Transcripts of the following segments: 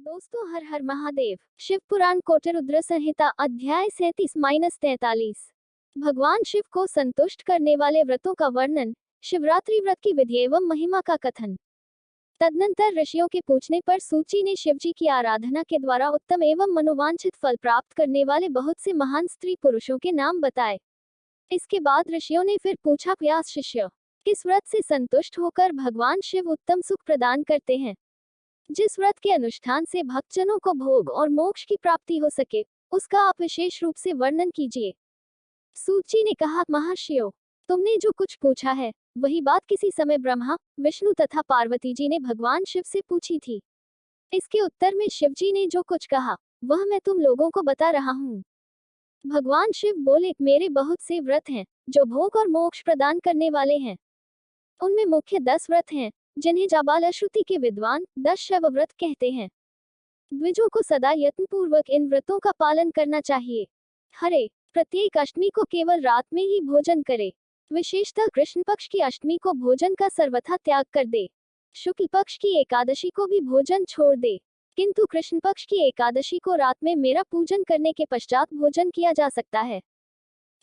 दोस्तों, हर हर महादेव। शिव पुराण कोटिरुद्र संहिता अध्याय 37-43। भगवान शिव को संतुष्ट करने वाले व्रतों का वर्णन, शिवरात्रि व्रत की विधि एवं महिमा का कथन। तदनंतर ऋषियों के पूछने पर सूची ने शिवजी की आराधना के द्वारा उत्तम एवं मनोवांछित फल प्राप्त करने वाले बहुत से महान स्त्री पुरुषों के नाम बताए। इसके बाद ऋषियों ने फिर पूछा, व्यास शिष्य, किस व्रत से संतुष्ट होकर भगवान शिव उत्तम सुख प्रदान करते हैं? जिस व्रत के अनुष्ठान से भक्तजनों को भोग और मोक्ष की प्राप्ति हो सके, उसका आप विशेष रूप से वर्णन कीजिए। सूची ने कहा, महर्षियों, तुमने जो कुछ पूछा है वही बात किसी समय ब्रह्मा, विष्णु तथा पार्वती जी ने भगवान शिव से पूछी थी। इसके उत्तर में शिवजी ने जो कुछ कहा वह मैं तुम लोगों को बता रहा हूँ। भगवान शिव बोले, मेरे बहुत से व्रत हैं जो भोग और मोक्ष प्रदान करने वाले हैं। उनमें मुख्य 10 व्रत हैं जिन्हें जाबालश्रुति के विद्वान 10 शैव व्रत कहते हैं। द्विजों को सदा यत्नपूर्वक इन व्रतों का पालन करना चाहिए। हरे, प्रत्येक अष्टमी को केवल रात में ही भोजन करे। विशेषतः कृष्ण पक्ष की अष्टमी को भोजन का सर्वथा त्याग कर दे। शुक्ल पक्ष की एकादशी को भी भोजन छोड़ दे, किंतु कृष्ण पक्ष की एकादशी को रात में मेरा पूजन करने के पश्चात भोजन किया जा सकता है।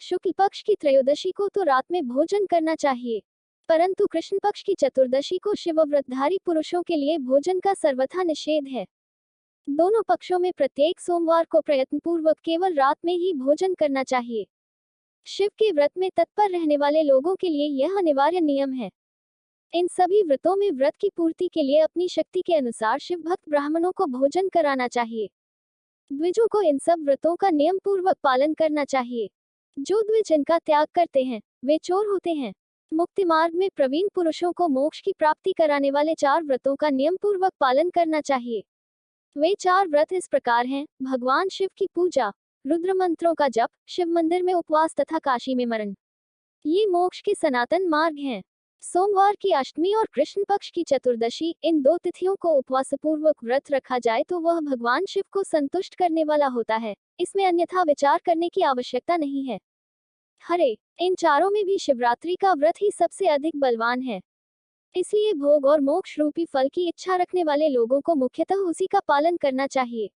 शुक्ल पक्ष की त्रयोदशी को तो रात में भोजन करना चाहिए, परंतु कृष्ण पक्ष की चतुर्दशी को शिवव्रतधारी पुरुषों के लिए भोजन का सर्वथा निषेध है। दोनों पक्षों में प्रत्येक सोमवार को प्रयत्नपूर्वक केवल रात में ही भोजन करना चाहिए। शिव के व्रत में तत्पर रहने वाले लोगों के लिए यह अनिवार्य नियम है। इन सभी व्रतों में व्रत की पूर्ति के लिए अपनी शक्ति के अनुसार शिव भक्त ब्राह्मणों को भोजन कराना चाहिए। द्विजों को इन सब व्रतों का नियम पूर्वक पालन करना चाहिए। जो द्विज इनका त्याग करते हैं वे चोर होते हैं। मुक्ति मार्ग में प्रवीण पुरुषों को मोक्ष की प्राप्ति कराने वाले 4 व्रतों का नियम पूर्वक पालन करना चाहिए। वे 4 व्रत इस प्रकार हैं: भगवान शिव की पूजा, रुद्र मंत्रों का जप, शिव मंदिर में उपवास तथा काशी में मरण। ये मोक्ष के सनातन मार्ग हैं। सोमवार की अष्टमी और कृष्ण पक्ष की चतुर्दशी, इन 2 तिथियों को उपवास पूर्वक व्रत रखा जाए तो वह भगवान शिव को संतुष्ट करने वाला होता है। इसमें अन्यथा विचार करने की आवश्यकता नहीं है। हरे, इन चारों में भी शिवरात्रि का व्रत ही सबसे अधिक बलवान है। इसलिए भोग और मोक्ष रूपी फल की इच्छा रखने वाले लोगों को मुख्यतः उसी का पालन करना चाहिए।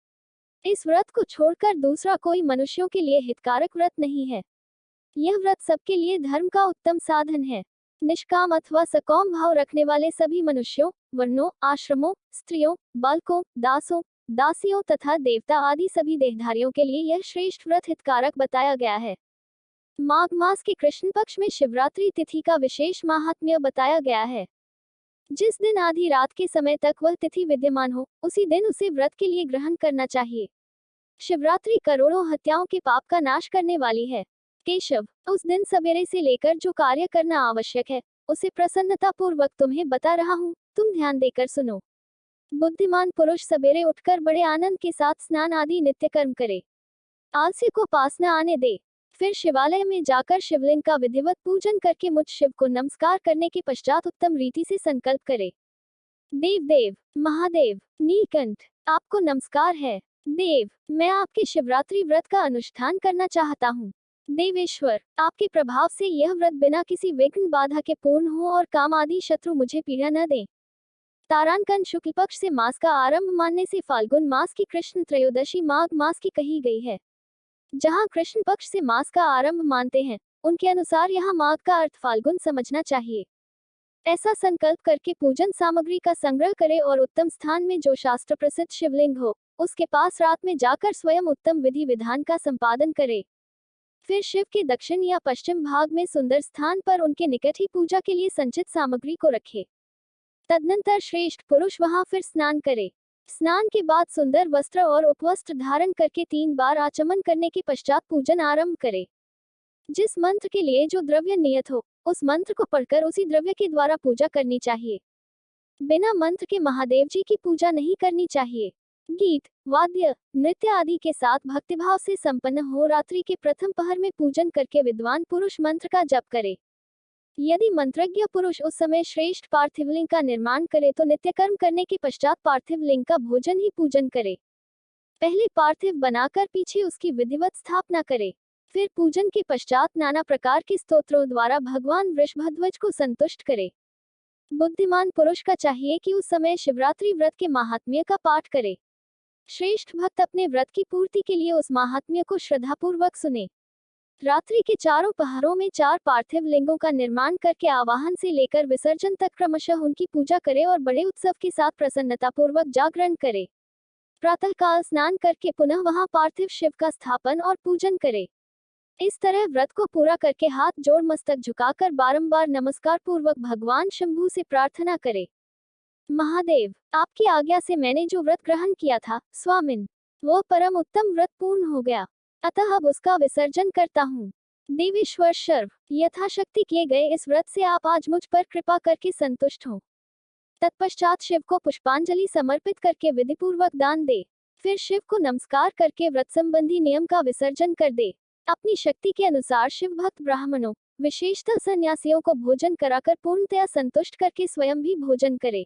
इस व्रत को छोड़कर दूसरा कोई मनुष्यों के लिए हितकारक व्रत नहीं है। यह व्रत सबके लिए धर्म का उत्तम साधन है। निष्काम अथवा सकौम भाव रखने वाले सभी मनुष्यों, वर्णों, आश्रमों, स्त्रियों, बालकों, दासों, दासियों तथा देवता आदि सभी देहधारियों के लिए यह श्रेष्ठ व्रत हितकारक बताया गया है। माघ मास के कृष्ण पक्ष में शिवरात्रि तिथि का विशेष महात्म्य बताया गया है। जिस दिन आधी रात के समय तक वह तिथि विद्यमान हो, उसी दिन उसे व्रत के लिए ग्रहण करना चाहिए। शिवरात्रि करोड़ों हत्याओं के पाप का नाश करने वाली है। केशव, उस दिन सवेरे से लेकर जो कार्य करना आवश्यक है उसे प्रसन्नता पूर्वक तुम्हें बता रहा हूँ, तुम ध्यान देकर सुनो। बुद्धिमान पुरुष सवेरे उठकर बड़े आनंद के साथ स्नान आदि नित्य कर्म करे। आलसी को पास न आने दे। फिर शिवालय में जाकर शिवलिंग का विधिवत पूजन करके मुझ शिव को नमस्कार करने के पश्चात उत्तम रीति से संकल्प करे। देव, महादेव, नीलकंठ, आपको नमस्कार है। देव, मैं आपके शिवरात्रि व्रत का अनुष्ठान करना चाहता हूँ। देवेश्वर, आपके प्रभाव से यह व्रत बिना किसी विघ्न बाधा के पूर्ण हो और काम आदि शत्रु मुझे पीड़ा न दें। तारांकन शुक्ल पक्ष से मास का आरंभ मानने से फाल्गुन मास की कृष्ण त्रयोदशी माघ मास की कही गई है। जहां कृष्ण पक्ष से मास का आरंभ मानते हैं, उनके अनुसार यहां माघ का अर्थ फाल्गुन समझना चाहिए। ऐसा संकल्प करके पूजन सामग्री का संग्रह करे और उत्तम स्थान में जो शास्त्र प्रसिद्ध शिवलिंग हो, उसके पास रात में जाकर स्वयं उत्तम विधि विधान का संपादन करे। फिर शिव के दक्षिण या पश्चिम भाग में सुंदर स्थान पर उनके निकट ही पूजा के लिए संचित सामग्री को रखे। तदनंतर श्रेष्ठ पुरुष वहां फिर स्नान करे। स्नान के बाद सुंदर वस्त्र और उपवस्त्र धारण करके 3 बार आचमन करने के पश्चात पूजन आरंभ करे। जिस मंत्र के लिए जो द्रव्य नियत हो, उस मंत्र को पढ़कर उसी द्रव्य के द्वारा पूजा करनी चाहिए। बिना मंत्र के महादेव जी की पूजा नहीं करनी चाहिए। गीत, वाद्य, नृत्य आदि के साथ भक्तिभाव से संपन्न हो रात्रि के प्रथम पहर में पूजन करके विद्वान पुरुष मंत्र का जप करे। यदि मंत्रज्ञ पुरुष उस समय श्रेष्ठ पार्थिव लिंग का निर्माण करे तो नित्य कर्म करने के पश्चात पार्थिव लिंग का भोजन ही पूजन करे। पहले पार्थिव बनाकर पीछे उसकी विधिवत स्थापना करे। फिर पूजन के पश्चात नाना प्रकार के स्तोत्रों द्वारा भगवान वृषभध्वज को संतुष्ट करे। बुद्धिमान पुरुष का चाहिए कि उस समय शिवरात्रि व्रत के महात्म्य का पाठ करे। श्रेष्ठ भक्त अपने व्रत की पूर्ति के लिए उस महात्म्य को श्रद्धापूर्वक सुने। रात्रि के चारों पहरों में 4 पार्थिव लिंगों का निर्माण करके आवाहन से लेकर विसर्जन तक क्रमशः उनकी पूजा करे और बड़े उत्सव के साथ प्रसन्नतापूर्वक जागरण करे। प्रातःकाल स्नान करके पुनः वहां पार्थिव शिव का स्थापन और पूजन करे। इस तरह व्रत को पूरा करके हाथ जोड़ मस्तक झुकाकर बारंबार नमस्कार पूर्वक भगवान शंभु से प्रार्थना करे, महादेव, आपकी आज्ञा से मैंने जो व्रत ग्रहण किया था स्वामिन, वह परम उत्तम व्रत पूर्ण हो गया, अतः अब उसका विसर्जन करता हूँ। देवेश्वर शर्व, यथाशक्ति किए गए इस व्रत से आप आज मुझ पर कृपा करके संतुष्ट हो। तत्पश्चात शिव को पुष्पांजलि समर्पित करके विधिपूर्वक दान दे। फिर शिव को नमस्कार करके व्रत संबंधी नियम का विसर्जन कर दे। अपनी शक्ति के अनुसार शिव भक्त ब्राह्मणों, विशेषतः सन्यासियों को भोजन कराकर पूर्णतया संतुष्ट करके स्वयं भी भोजन करे।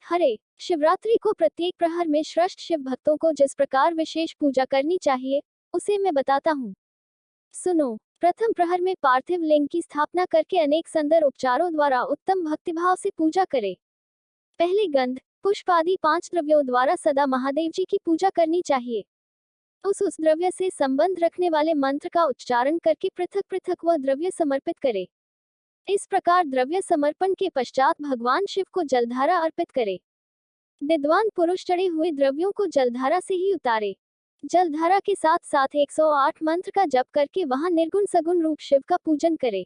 हरे, शिवरात्रि को प्रत्येक प्रहर में श्रेष्ठ शिव भक्तों को जिस प्रकार विशेष पूजा करनी चाहिए उसे मैं बताता हूँ, सुनो। प्रथम प्रहर में पार्थिव लिंग की स्थापना करके अनेक सुंदर उपचारों द्वारा उत्तम भक्तिभाव से पूजा करे। पहले गंध, पुष्प आदि 5 द्रव्यों द्वारा सदा महादेव जी की पूजा करनी चाहिए। उस द्रव्य से संबंध रखने वाले मंत्र का उच्चारण करके पृथक पृथक वह द्रव्य समर्पित करे। इस प्रकार द्रव्य समर्पण के पश्चात भगवान शिव को जलधारा अर्पित करे। विद्वान पुरुष चढ़े हुए द्रव्यों को जलधारा से ही उतारे। जलधारा के साथ साथ 108 मंत्र का जप करके वहां निर्गुण सगुण रूप शिव का पूजन करे।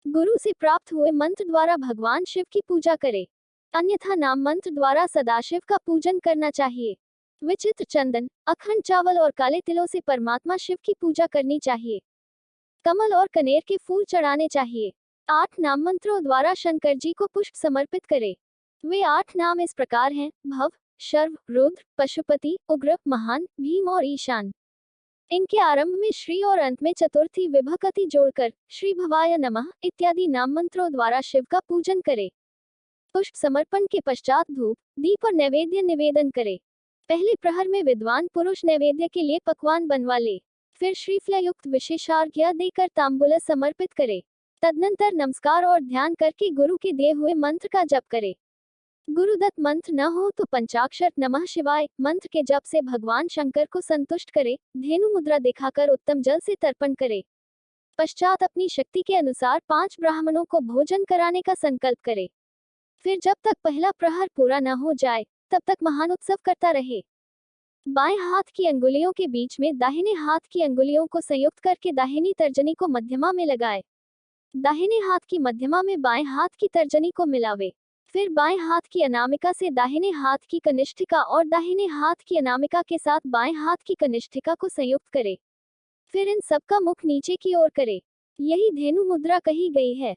गुरु से प्राप्त हुए मंत्र द्वारा भगवान शिव की पूजा करे, अन्यथा नाम मंत्र द्वारा सदाशिव का पूजन करना चाहिए। विचित्र चंदन, अखंड चावल और काले तिलों से परमात्मा शिव की पूजा करनी चाहिए। कमल और कनेर के फूल चढ़ाने चाहिए। 8 नाम मंत्रों द्वारा शंकर जी को पुष्प समर्पित करे। वे 8 नाम इस प्रकार हैं: भव, शर्व, रुद्र, पशुपति, उग्र, महान, भीम और ईशान। इनके आरंभ में श्री और अंत में चतुर्थी विभक्ति जोड़कर श्री भवाय नमः इत्यादि नाम मंत्रों द्वारा शिव का पूजन करे। पुष्प समर्पण के पश्चात धूप, दीप और नैवेद्य निवेदन करे। पहले प्रहर में विद्वान पुरुष नैवेद्य के लिए पकवान बनवा ले। फिर श्रीफलयुक्त विशेषार्घ्य देकर तांबूल समर्पित करे। तदनंतर नमस्कार और ध्यान करके गुरु के दिए हुए मंत्र का जप करे। गुरुदत्त मंत्र न हो तो पंचाक्षर नमः शिवाय मंत्र के जप से भगवान शंकर को संतुष्ट करे। धेनु मुद्रा दिखाकर उत्तम जल से तर्पण करे। पश्चात अपनी शक्ति के अनुसार 5 ब्राह्मणों को भोजन कराने का संकल्प करे। फिर जब तक पहला प्रहर पूरा न हो जाए तब तक महान उत्सव करता रहे। बाएं हाथ की अंगुलियों के बीच में दाहिने हाथ की अंगुलियों को संयुक्त करके दाहिनी तर्जनी को मध्यमा में लगाए। दाहिने हाथ की मध्यमा में बाएं हाथ की तर्जनी को मिलावे। फिर बाएं हाथ की अनामिका से दाहिने हाथ की कनिष्ठिका और दाहिने हाथ की अनामिका के साथ बाएं हाथ की कनिष्ठिका को संयुक्त करे। फिर इन सबका मुख नीचे की ओर करे। यही धेनु मुद्रा कही गई है।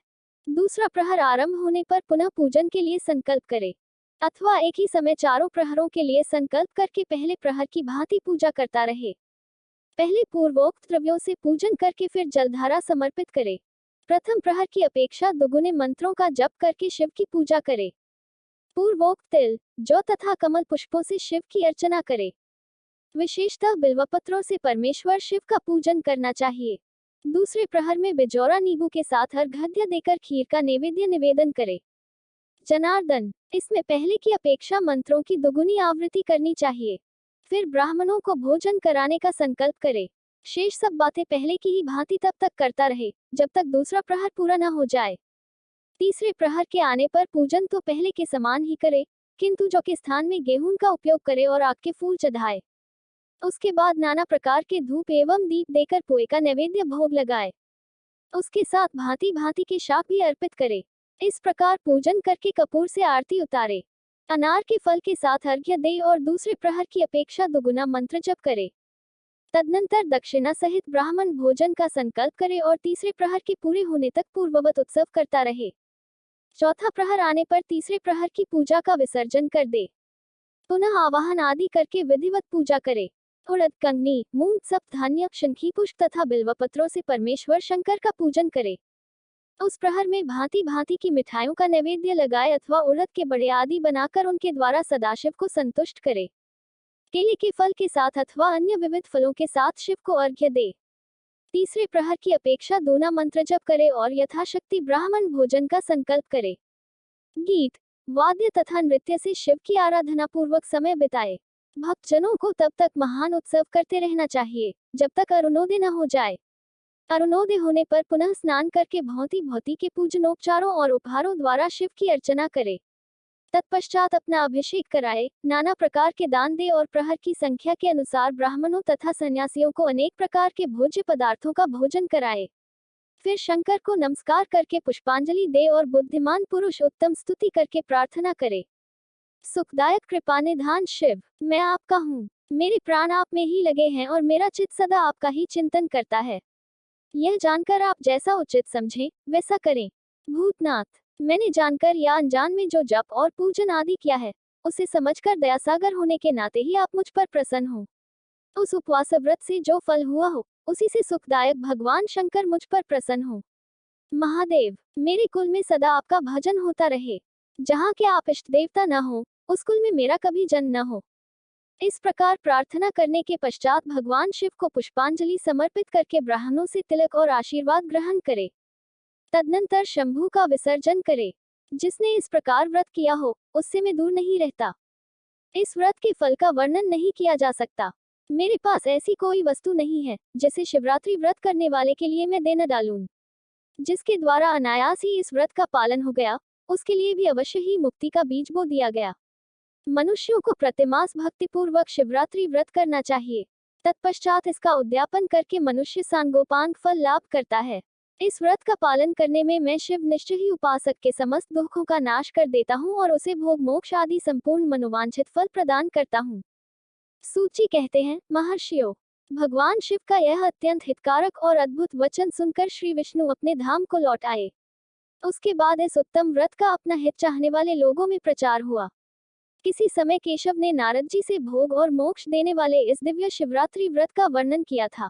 दूसरा प्रहर आरंभ होने पर पुनः पूजन के लिए संकल्प करे, अथवा एक ही समय चारों प्रहरों के लिए संकल्प करके पहले प्रहर की भांति पूजा करता रहे। पहले पूर्वोक्त द्रव्यों से पूजन करके फिर जलधारा समर्पित करे। प्रथम प्रहर की अपेक्षा दुगुने मंत्रों का जप करके शिव की पूजा करे। पूर्वोक्त तिल, जौ तथा कमल पुष्पों से शिव की अर्चना करे। विशेषतः बिल्वपत्रों से परमेश्वर शिव का पूजन करना चाहिए। दूसरे प्रहर में बिजौरा नींबू के साथ अर्घ्य देकर खीर का नैवेद्य निवेदन करे। जनार्दन, इसमें पहले की अपेक्षा मंत्रों की दुगुनी आवृत्ति करनी चाहिए। फिर ब्राह्मणों को भोजन कराने का संकल्प करे। शेष सब बातें पहले की ही भांति तब तक करता रहे जब तक दूसरा प्रहर पूरा न हो जाए। तीसरे प्रहर के आने पर पूजन तो पहले के समान ही करे, किंतु जौ के स्थान में गेहूं का उपयोग करे और आग के फूल चढ़ाए। उसके बाद नाना प्रकार के धूप एवं दीप देकर पोए का नैवेद्य भोग लगाए। उसके साथ भांति भांति के शाक भी अर्पित करे। इस प्रकार पूजन करके कपूर से आरती उतारे। अनार के फल के साथ अर्घ्य दे और दूसरे प्रहर की अपेक्षा दुगुना मंत्र जप करे। तदनंतर दक्षिणा सहित ब्राह्मण भोजन का संकल्प करे और तीसरे प्रहर के पूरे होने तक पूर्ववत उत्सव करता रहे। चौथा प्रहर आने पर तीसरे प्रहर की पूजा का विसर्जन कर दे। पुनः आवाहन आदि करके विधिवत पूजा करे। उड़द, कंगनी, मूंग, सप्तधान्य, शंखी पुष्प तथा बिल्वपत्रों से परमेश्वर शंकर का पूजन करे। उस प्रहर में भांति भांति की मिठाइयों का नैवेद्य लगाए अथवा उड़द के बड़े आदि बनाकर उनके द्वारा सदाशिव को संतुष्ट करे। केले के फल के साथ अथवा अन्य विविध फलों के साथ शिव को अर्घ्य दे। तीसरे प्रहर की अपेक्षा दूना मंत्र जप करे और यथाशक्ति ब्राह्मण भोजन का संकल्प करे। गीत, वाद्य तथा नृत्य से शिव की आराधना पूर्वक समय बिताए। भक्तजनों को तब तक महान उत्सव करते रहना चाहिए जब तक अरुणोदय न हो जाए। अरुणोदय होने पर पुनः स्नान करके भौति भौति के पूजनोपचारों और उपहारों द्वारा शिव की अर्चना करे। तत्पश्चात अपना अभिषेक कराए, नाना प्रकार के दान दे और प्रहर की संख्या के अनुसार ब्राह्मणों तथा सन्यासियों को अनेक प्रकार के भोज्य पदार्थों का भोजन कराए। फिर शंकर को नमस्कार करके पुष्पांजलि दे और बुद्धिमान पुरुष उत्तम स्तुति करके प्रार्थना करे। सुखदायक कृपा निधान शिव, मैं आपका हूँ, मेरे प्राण आप में ही लगे हैं और मेरा चित्त सदा आपका ही चिंतन करता है। यह जानकर आप जैसा उचित समझें वैसा करें। भूतनाथ, मैंने जानकर या अनजान में जो जप और पूजन आदि किया है, उसे समझकर दयासागर होने के नाते ही आप मुझ पर प्रसन्न हो। उस उपवास व्रत से जो फल हुआ हो, उसी से सुखदायक भगवान शंकर मुझ पर प्रसन्न हो। महादेव, मेरे कुल में सदा आपका भजन होता रहे। जहाँ के आप इष्ट देवता न हो, उस कुल में मेरा कभी जन्म न हो। इस प्रकार प्रार्थना करने के पश्चात भगवान शिव को पुष्पांजलि समर्पित करके ब्राह्मणों से तिलक और आशीर्वाद ग्रहण करे। तदनंतर शंभू का विसर्जन करे। जिसने इस प्रकार व्रत किया हो, उससे मैं दूर नहीं रहता। इस व्रत के फल का वर्णन नहीं किया जा सकता। मेरे पास ऐसी कोई वस्तु नहीं है जिसे शिवरात्रि व्रत करने वाले के लिए मैं दे न डालूं। जिसके द्वारा अनायास ही इस व्रत का पालन हो गया, उसके लिए भी अवश्य ही मुक्ति का बीज बो दिया गया। मनुष्यों को प्रतिमास भक्तिपूर्वक शिवरात्रि व्रत करना चाहिए। तत्पश्चात इसका उद्यापन करके मनुष्य सांगोपांग फल लाभ करता है। इस व्रत का पालन करने में मैं शिव निश्चय ही उपासक के समस्त दुखों का नाश कर देता हूँ और उसे भोग मोक्ष आदि संपूर्ण मनोवांछित फल प्रदान करता हूँ। सूची कहते हैं, महर्षियों, भगवान शिव का यह अत्यंत हितकारक और अद्भुत वचन सुनकर श्री विष्णु अपने धाम को लौट आए। उसके बाद इस उत्तम व्रत का अपना हित चाहने वाले लोगों में प्रचार हुआ। किसी समय केशव ने नारद जी से भोग और मोक्ष देने वाले इस दिव्य शिवरात्रि व्रत का वर्णन किया था।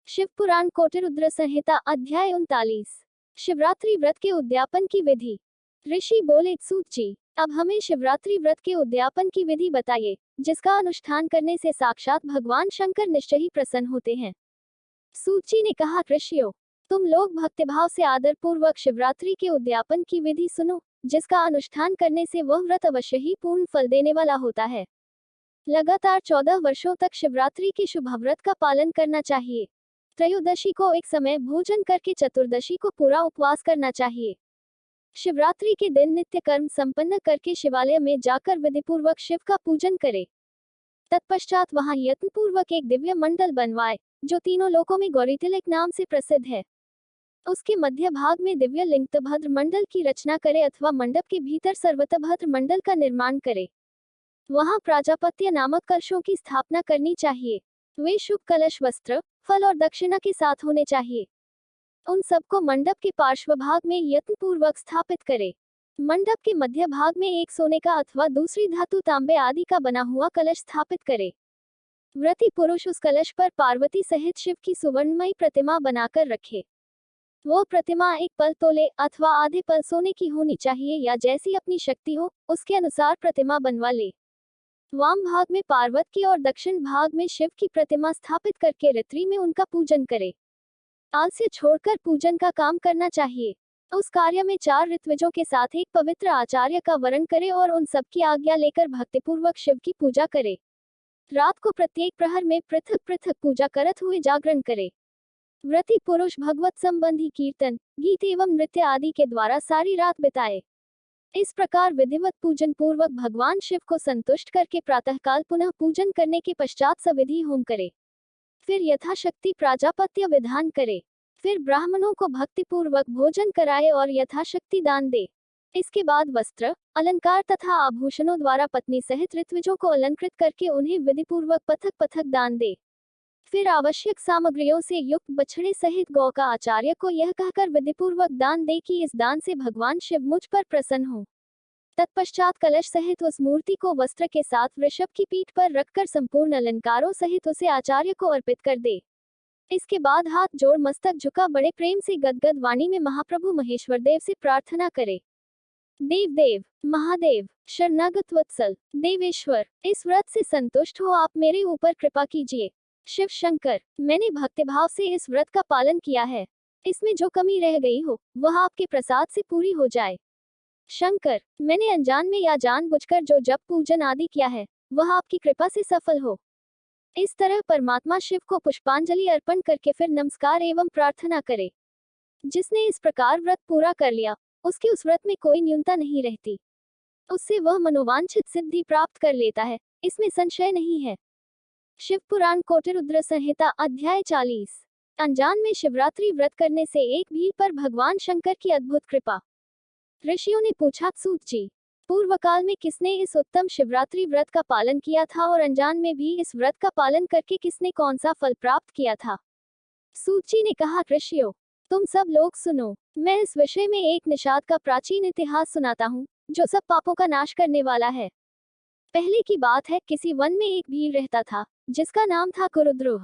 शिव पुराण कोटिरुद्र संहिता अध्याय 39। शिवरात्रि व्रत के उद्यापन की विधि। ऋषि बोले, सूत जी, अब हमें शिवरात्रि व्रत के उद्यापन की विधि बताइए, जिसका अनुष्ठान करने से साक्षात भगवान शंकर निश्चय ही प्रसन्न होते हैं। सूत जी ने कहा, ऋषियों, तुम लोग भक्तिभाव से आदर पूर्वक शिवरात्रि के उद्यापन की विधि सुनो, जिसका अनुष्ठान करने से वह व्रत अवश्य ही पूर्ण फल देने वाला होता है। लगातार 14 वर्षों तक शिवरात्रि के शुभ व्रत का पालन करना चाहिए। त्रयोदशी को एक समय भोजन करके चतुर्दशी को पूरा उपवास करना चाहिए। शिवरात्रि के दिन नित्य कर्म संपन्न करके शिवालय में जाकर विधिपूर्वक शिव का पूजन करे। तत्पश्चात वहां यत्नपूर्वक एक दिव्य मंडल बनवाए, जो तीनों लोकों में गौरीतिलक नाम से प्रसिद्ध है। उसके मध्य भाग में दिव्य लिंगभद्र मंडल की रचना करे अथवा मंडप के भीतर सर्वतभद्र मंडल का निर्माण करे। वहां प्राजापत्य नामक कलशों की स्थापना करनी चाहिए। वे शुभ कलश वस्त्र, फल और दक्षिणा के साथ होने चाहिए। उन सबको मंडप के पार्श्व भाग में यत्नपूर्वक स्थापित करे। मंडप के मध्य भाग में एक सोने का अथवा दूसरी धातु तांबे आदि का बना हुआ कलश स्थापित करे। व्रती पुरुष उस कलश पर पार्वती सहित शिव की सुवर्णमयी प्रतिमा बनाकर रखे। वो प्रतिमा एक पल तोले अथवा आधे पल सोने की होनी चाहिए या जैसी अपनी शक्ति हो, उसके अनुसार प्रतिमा बनवा ले। वाम भाग में पार्वती और दक्षिण भाग में शिव की प्रतिमा स्थापित करके ऋत्री में उनका पूजन करे। आलस्य छोड़कर पूजन का काम करना चाहिए। उस कार्य में 4 ऋत्विजों के साथ एक पवित्र आचार्य का वरण करे और उन सब की आज्ञा लेकर भक्तिपूर्वक शिव की पूजा करे। रात को प्रत्येक प्रहर में पृथक पृथक पूजा करत हुए जागरण करे। व्रती पुरुष भगवत संबंधी कीर्तन, गीत एवं नृत्य आदि के द्वारा सारी रात बिताए। इस प्रकार विधिवत पूजन पूर्वक भगवान शिव को संतुष्ट करके प्रातःकाल पुनः पूजन करने के पश्चात सविधि होम करे। फिर यथाशक्ति प्राजापत्य विधान करे। फिर ब्राह्मणों को भक्तिपूर्वक भोजन कराए और यथाशक्ति दान दे। इसके बाद वस्त्र, अलंकार तथा आभूषणों द्वारा पत्नी सहित ऋत्विजों को अलंकृत करके उन्हें विधिपूर्वक पथक पथक दान दे। फिर आवश्यक सामग्रियों से युक्त बछड़े सहित गौ का आचार्य को यह कहकर विधिपूर्वक दान दे कि इस दान से भगवान शिव मुझ पर प्रसन्न हो। तत्पश्चात कलश सहित उस मूर्ति को वस्त्र के साथ वृषभ की पीठ पर रखकर संपूर्ण अलंकारों सहित उसे आचार्य को अर्पित कर दे। इसके बाद हाथ जोड़ मस्तक झुका बड़े प्रेम से गदगद वाणी में महाप्रभु महेश्वर देव से प्रार्थना करे। देव देव, महादेव, शरणागत वत्सल, देवेश्वर, इस व्रत से संतुष्ट हो आप मेरे ऊपर कृपा कीजिए। शिव शंकर, मैंने भक्तिभाव से इस व्रत का पालन किया है। इसमें जो कमी रह गई हो, वह आपके प्रसाद से पूरी हो जाए। शंकर, मैंने अनजान में या जानबूझकर जो जप पूजन आदि किया है, वह आपकी कृपा से सफल हो। इस तरह परमात्मा शिव को पुष्पांजलि अर्पण करके फिर नमस्कार एवं प्रार्थना करे। जिसने इस प्रकार व्रत पूरा कर लिया, उसकी उस व्रत में कोई न्यूनता नहीं रहती। उससे वह मनोवांछित सिद्धि प्राप्त कर लेता है, इसमें संशय नहीं है। शिव पुराण कोटिरुद्र संहिता अध्याय 40। अनजान में शिवरात्रि व्रत करने से एक भील पर भगवान शंकर की अद्भुत कृपा। ऋषियों ने पूछा, सूत जी, पूर्व काल में किसने इस उत्तम शिवरात्रि व्रत का पालन किया था और अनजान में भी इस व्रत का पालन करके किसने कौन सा फल प्राप्त किया था? सूत जी ने कहा, ऋषियों, तुम सब लोग सुनो, मैं इस विषय में एक निषाद का प्राचीन इतिहास सुनाता हूँ, जो सब पापों का नाश करने वाला है। पहले की बात है, किसी वन में एक भील रहता था, जिसका नाम था कुरुद्र।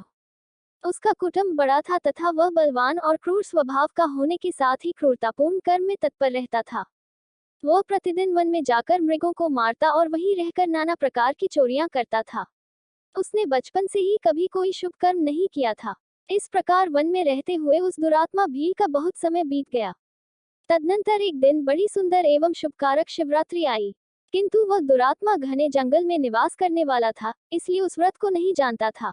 उसका कुटुंब बड़ा था तथा वह बलवान और क्रूर स्वभाव का होने के साथ ही क्रूरतापूर्ण कर्म में तत्पर रहता था। वह प्रतिदिन वन में जाकर मृगों को मारता और वहीं रहकर नाना प्रकार की चोरियां करता था। उसने बचपन से ही कभी कोई शुभ कर्म नहीं किया था। इस प्रकार वन में रहते हुए उस दुरात्मा भील का बहुत समय बीत गया। तदनंतर एक दिन बड़ी सुंदर एवं शुभकारक शिवरात्रि आई, किंतु वह दुरात्मा घने जंगल में निवास करने वाला था, इसलिए उस व्रत को नहीं जानता था।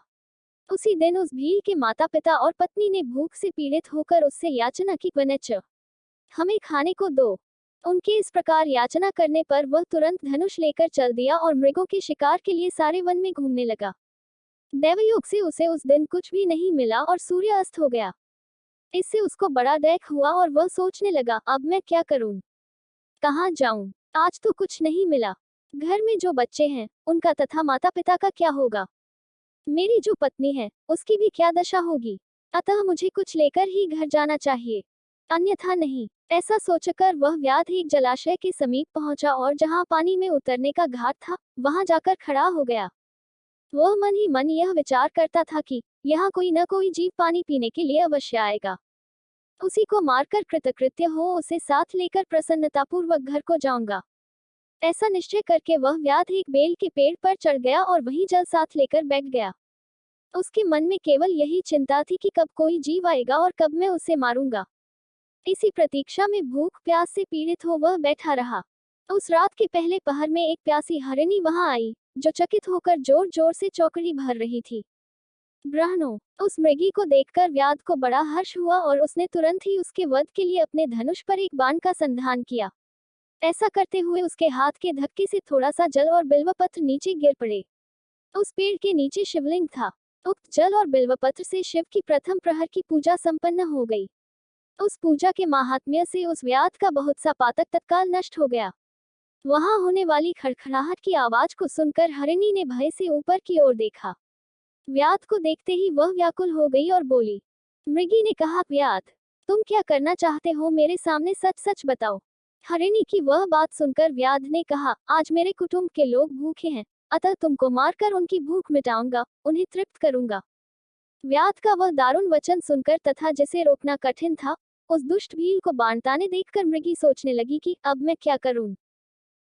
उसी दिन उस भील के माता पिता और पत्नी ने भूख से पीड़ित होकर उससे याचना की, वनच हमें खाने को दो। उनके इस प्रकार याचना करने पर वह तुरंत धनुष लेकर चल दिया और मृगों के शिकार के लिए सारे वन में घूमने लगा। दैवयोग से उसे उस दिन कुछ भी नहीं मिला और सूर्य अस्त हो गया। इससे उसको बड़ा दैख हुआ और वह सोचने लगा, अब मैं क्या करूं, कहाँ जाऊं, आज तो कुछ नहीं मिला। घर में जो बच्चे हैं, उनका तथा माता पिता का क्या होगा? मेरी जो पत्नी है, उसकी भी क्या दशा होगी? अतः मुझे कुछ लेकर ही घर जाना चाहिए, अन्यथा नहीं। ऐसा सोचकर वह व्याध एक जलाशय के समीप पहुंचा और जहां पानी में उतरने का घाट था, वहां जाकर खड़ा हो गया। वह मन ही मन यह विचार करता था कि यहाँ कोई न कोई जीव पानी पीने के लिए अवश्य आएगा। उसी को मारकर कृतकृत्य हो उसे साथ लेकर प्रसन्नतापूर्वक घर को जाऊंगा। ऐसा निश्चय करके वह व्याध एक बेल के पेड़ पर चढ़ गया और वहीं जल साथ लेकर बैठ गया। उसके मन में केवल यही चिंता थी कि कब कोई जीव आएगा और कब मैं उसे मारूंगा। इसी प्रतीक्षा में भूख प्यास से पीड़ित हो वह बैठा रहा। उस रात के पहले पहर में एक प्यासी हरिणी वहां आई, जो चकित होकर जोर जोर से चौकड़ी भर रही थी। ब्राह्मणों, उस मृगी को देखकर व्याध को बड़ा हर्ष हुआ और उसने तुरंत ही उसके वध के लिए अपने धनुष पर एक बाण का संधान किया। ऐसा करते हुए उसके हाथ के धक्के से थोड़ा सा जल और बिल्वपत्र नीचे गिर पड़े। उस पेड़ के नीचे शिवलिंग था। उक्त जल और बिल्वपत्र से शिव की प्रथम प्रहर की पूजा संपन्न हो गई। उस पूजा के माहात्म्य से उस व्याध का बहुत सा पातक तत्काल नष्ट हो गया। वहां होने वाली खड़खड़ाहट की आवाज को सुनकर हरिणी ने भय से ऊपर की ओर देखा। व्याध को देखते ही वह व्याकुल हो गई और बोली। मृगी ने कहा, व्याध, तुम क्या करना चाहते हो, मेरे सामने सच सच बताओ। हरिणी की वह बात सुनकर व्याध ने कहा, आज मेरे कुटुंब के लोग भूखे हैं, अतः तुमको मारकर उनकी भूख मिटाऊंगा, उन्हें तृप्त करूंगा। व्याध का वह दारुण वचन सुनकर तथा जिसे रोकना कठिन था, उस दुष्ट भील को बाणताने देखकर मृगी सोचने लगी कि अब मैं क्या करूं,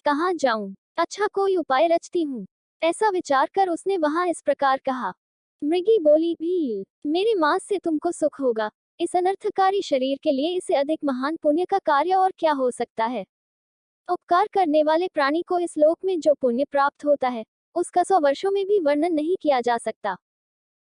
कहाँ जाऊं, अच्छा कोई उपाय रचती हूँ। ऐसा विचार कर उसने वहां इस प्रकार कहा। मृगी बोली, भील, मेरे मांस से तुमको सुख होगा, इस अनर्थकारी शरीर के लिए इससे अधिक महान पुण्य का कार्य और क्या हो सकता है। उपकार करने वाले प्राणी को इस लोक में जो पुण्य प्राप्त होता है, उसका 100 वर्षों में भी वर्णन नहीं किया जा सकता।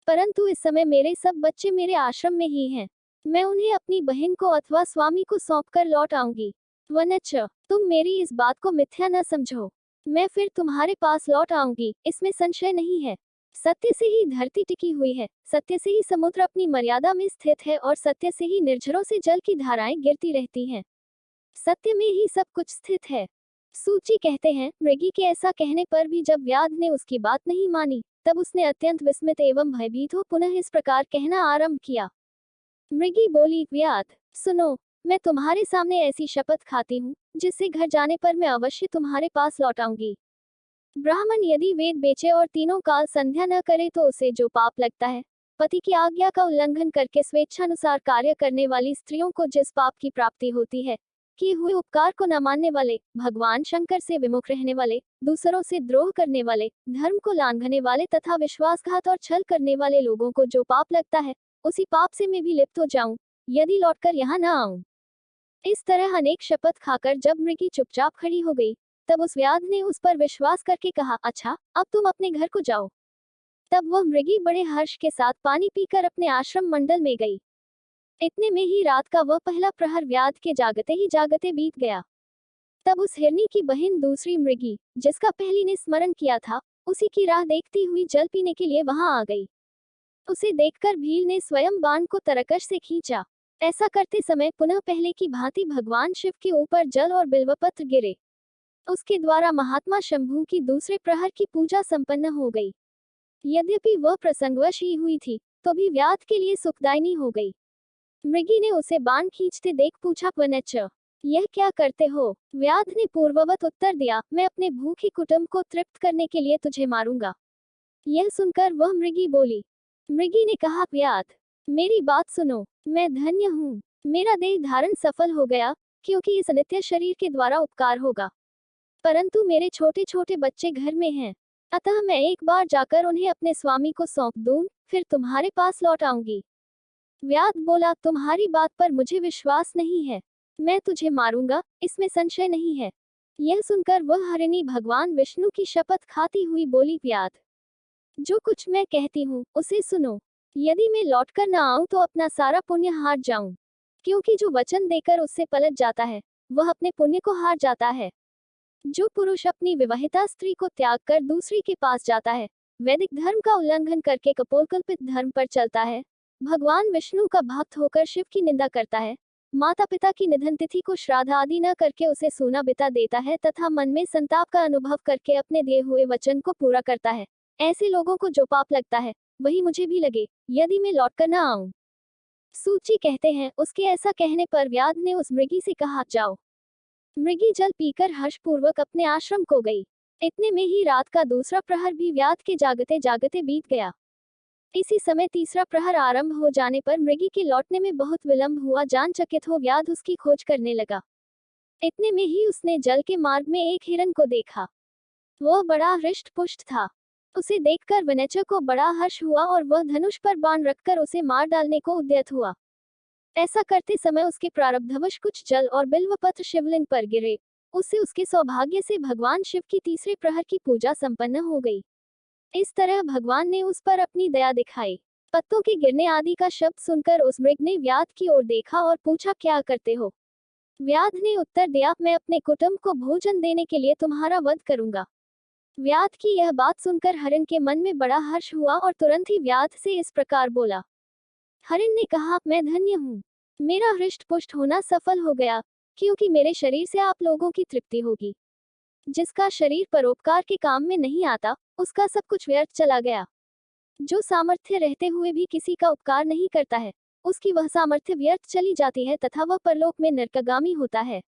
परंतु इस समय मेरे सब बच्चे मेरे आश्रम में ही हैं, मैं उन्हें अपनी बहन को अथवा स्वामी को सौंपकर लौट आऊंगी। वनच तुम मेरी इस बात को मिथ्या न समझो, मैं फिर तुम्हारे पास लौट आऊंगी, इसमें संशय नहीं है। सत्य से ही धरती टिकी हुई है, सत्य से ही समुद्र अपनी मर्यादा में स्थित है और सत्य से ही निर्झरों से जल की धाराएं गिरती रहती हैं। सत्य में ही सब कुछ स्थित है। सूची कहते हैं, मृगी के ऐसा कहने पर भी जब व्याध ने उसकी बात नहीं मानी, तब उसने अत्यंत विस्मित एवं भयभीत हो पुनः इस प्रकार कहना आरंभ किया। मृगी बोली, व्याध, सुनो, मैं तुम्हारे सामने ऐसी शपथ खाती हूँ, जिससे घर जाने पर मैं अवश्य तुम्हारे पास लौट आऊंगी। ब्राह्मण यदि वेद बेचे और तीनों काल संध्या न करे तो उसे जो पाप लगता है, पति की आज्ञा का उल्लंघन करके स्वेच्छानुसार कार्य करने वाली स्त्रियों को जिस पाप की प्राप्ति होती है, किए हुए उपकार को न मानने वाले, भगवान शंकर से विमुख रहने वाले, दूसरों से द्रोह करने वाले, धर्म को लांघने वाले तथा विश्वासघात और छल करने वाले लोगों को जो पाप लगता है, उसी पाप से मैं भी लिप्त हो जाऊं, यदि लौटकर यहाँ न आऊं। इस तरह अनेक शपथ खाकर जब मृगी चुपचाप खड़ी हो गई, तब उस व्याध ने उस पर विश्वास करके कहा, अच्छा अब तुम अपने घर को जाओ। तब वह मृगी बड़े हर्ष के साथ पानी पीकर अपने आश्रम मंडल में गई। इतने में ही रात का वह पहला प्रहर व्याध के जागते ही जागते बीत गया। तब उस हिरनी की बहन दूसरी मृगी, जिसका पहली ने स्मरण किया था, उसी की राह देखती हुई जल पीने के लिए वहां आ गई। उसे देखकर भील ने स्वयं बाण को तरकश से खींचा। ऐसा करते समय पुनः पहले की भांति भगवान शिव के ऊपर जल और बिल्वपत्र गिरे। उसके द्वारा महात्मा शंभू की दूसरे प्रहर की पूजा संपन्न हो गई। यद्यपि वह प्रसंगवश ही हुई थी, तो भी व्याध के लिए सुखदायिनी हो गई। मृगी ने उसे बाण खींचते देख पूछा, वनच्च यह क्या करते हो? व्याध ने पूर्ववत उत्तर दिया, मैं अपने भूखी कुटुंब को तृप्त करने के लिए तुझे मारूंगा। यह सुनकर वह मृगी बोली। मृगी ने कहा, व्याध मेरी बात सुनो, मैं धन्य हूँ। मेरा देह धारण सफल हो गया, क्योंकि इस नित्य शरीर के द्वारा उपकार होगा। परंतु मेरे छोटे छोटे बच्चे घर में हैं, अतः मैं एक बार जाकर उन्हें अपने स्वामी को सौंप दूं, फिर तुम्हारे पास लौट आऊंगी। व्याध बोला, तुम्हारी बात पर मुझे विश्वास नहीं है, मैं तुझे मारूंगा, इसमें संशय नहीं है। यह सुनकर वह हरिणी भगवान विष्णु की शपथ खाती हुई बोली, व्याध जो कुछ मैं कहती हूँ उसे सुनो। यदि मैं लौटकर न आऊं तो अपना सारा पुण्य हार जाऊं, क्योंकि जो वचन देकर उससे पलट जाता है वह अपने पुण्य को हार जाता है। जो पुरुष अपनी विवाहिता स्त्री को त्याग कर दूसरी के पास जाता है, वैदिक धर्म का उल्लंघन करके कपोलकल्पित धर्म पर चलता है, भगवान विष्णु का भक्त होकर शिव की निंदा करता है, माता पिता की निधन तिथि को श्राद्ध आदि न करके उसे सूना बिता देता है तथा मन में संताप का अनुभव करके अपने दिए हुए वचन को पूरा करता है, ऐसे लोगों को जो पाप लगता है वही मुझे भी लगे, यदि मैं लौटकर न आऊं। सूची कहते हैं, उसके ऐसा कहने पर व्याध ने उस मृगी से कहा, जाओ। मृगी जल पीकर हर्षपूर्वक अपने आश्रम को गई। इतने में ही रात का दूसरा प्रहर भी व्याध के जागते जागते बीत गया। इसी समय तीसरा प्रहर आरंभ हो जाने पर मृगी के लौटने में बहुत विलंब हुआ। जान चकित हो व्याध उसकी खोज करने लगा। इतने में ही उसने जल के मार्ग में एक हिरण को देखा। वह बड़ा हृष्ट पुष्ट था। उसे देखकर वनच्च को बड़ा हर्ष हुआ और वह धनुष पर बाण रखकर उसे मार डालने को उद्यत हुआ। ऐसा करते समय उसके प्रारब्धवश कुछ जल और बिल्वपत्र शिवलिंग पर गिरे। उससे उसके सौभाग्य से भगवान शिव की तीसरे प्रहर की पूजा संपन्न हो गई। इस तरह भगवान ने उस पर अपनी दया दिखाई। पत्तों के गिरने आदि का शब्द सुनकर उस मृग ने व्याध की ओर देखा और पूछा, क्या करते हो? व्याध ने उत्तर दिया, मैं अपने कुटुंब को भोजन देने के लिए तुम्हारा वध करूंगा। व्याध की यह बात सुनकर हरिण के मन में बड़ा हर्ष हुआ और तुरंत ही व्याध से इस प्रकार बोला। हरिण ने कहा, मैं धन्य हूँ, मेरा हृष्ट पुष्ट होना सफल हो गया, क्योंकि मेरे शरीर से आप लोगों की तृप्ति होगी। जिसका शरीर परोपकार के काम में नहीं आता, उसका सब कुछ व्यर्थ चला गया। जो सामर्थ्य रहते हुए भी किसी का उपकार नहीं करता है, उसकी वह सामर्थ्य व्यर्थ चली जाती है तथा वह परलोक में नरकगामी होता है।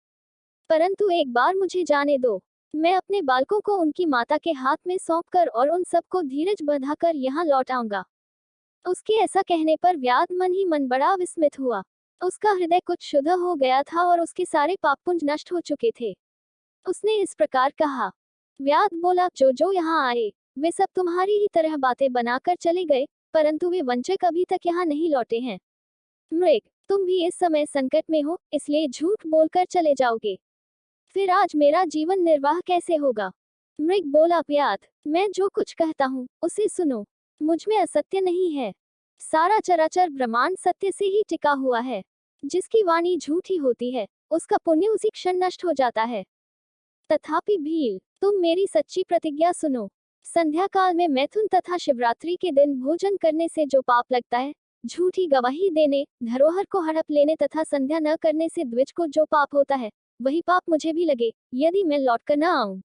परंतु एक बार मुझे जाने दो, मैं अपने बालकों को उनकी माता के हाथ में सौंपकर और उन सबको धीरज बंधाकर यहाँ लौट आऊंगा। उसके ऐसा कहने पर व्याध मन ही मन बड़ा विस्मित हुआ। उसका हृदय कुछ शुद्ध हो गया था और उसके सारे पापपुंज नष्ट हो चुके थे। उसने इस प्रकार कहा। व्याध बोला, जो जो यहाँ आए वे सब तुम्हारी ही तरह बातें बनाकर चले गए, परंतु वे वंचक अभी तक यहाँ नहीं लौटे हैं। मृग, तुम भी इस समय संकट में हो, इसलिए झूठ बोलकर चले जाओगे। फिर आज मेरा जीवन निर्वाह कैसे होगा? मृग बोला, व्याध, मैं जो कुछ कहता हूँ उसे सुनो, मुझ में असत्य नहीं है। सारा चराचर ब्रह्मांड सत्य से ही टिका हुआ है। जिसकी वाणी झूठी होती है, उसका पुण्य उसी क्षण नष्ट हो जाता है। तथापि भील, तुम मेरी सच्ची प्रतिज्ञा सुनो। संध्या काल में मैथुन तथा शिवरात्रि के दिन भोजन करने से जो पाप लगता है, झूठी गवाही देने, धरोहर को हड़प लेने तथा संध्या न करने से द्विज को जो पाप होता है, वही पाप मुझे भी लगे, यदि मैं लौटकर न आऊं।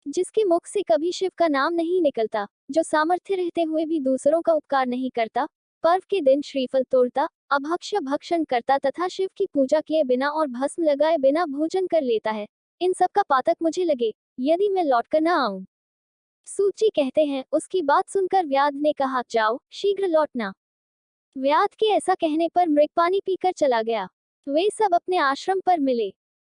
जिसके मुख से कभी शिव का नाम नहीं निकलता, जो सामर्थ्य रहते हुए भी दूसरों का उपकार नहीं करता, पर्व के दिन श्रीफल तोड़ता, अभक्ष्य भक्षण करता तथा शिव की पूजा किए बिना और भस्म लगाए बिना भोजन कर लेता है, इन सब का पातक मुझे लगे, यदि मैं लौटकर न आऊं। सूची कहते हैं, उसकी बात सुनकर व्याध ने कहा, जाओ, शीघ्र लौटना। व्याध के ऐसा कहने पर मृग पानी पीकर चला गया। वे सब अपने आश्रम पर मिले।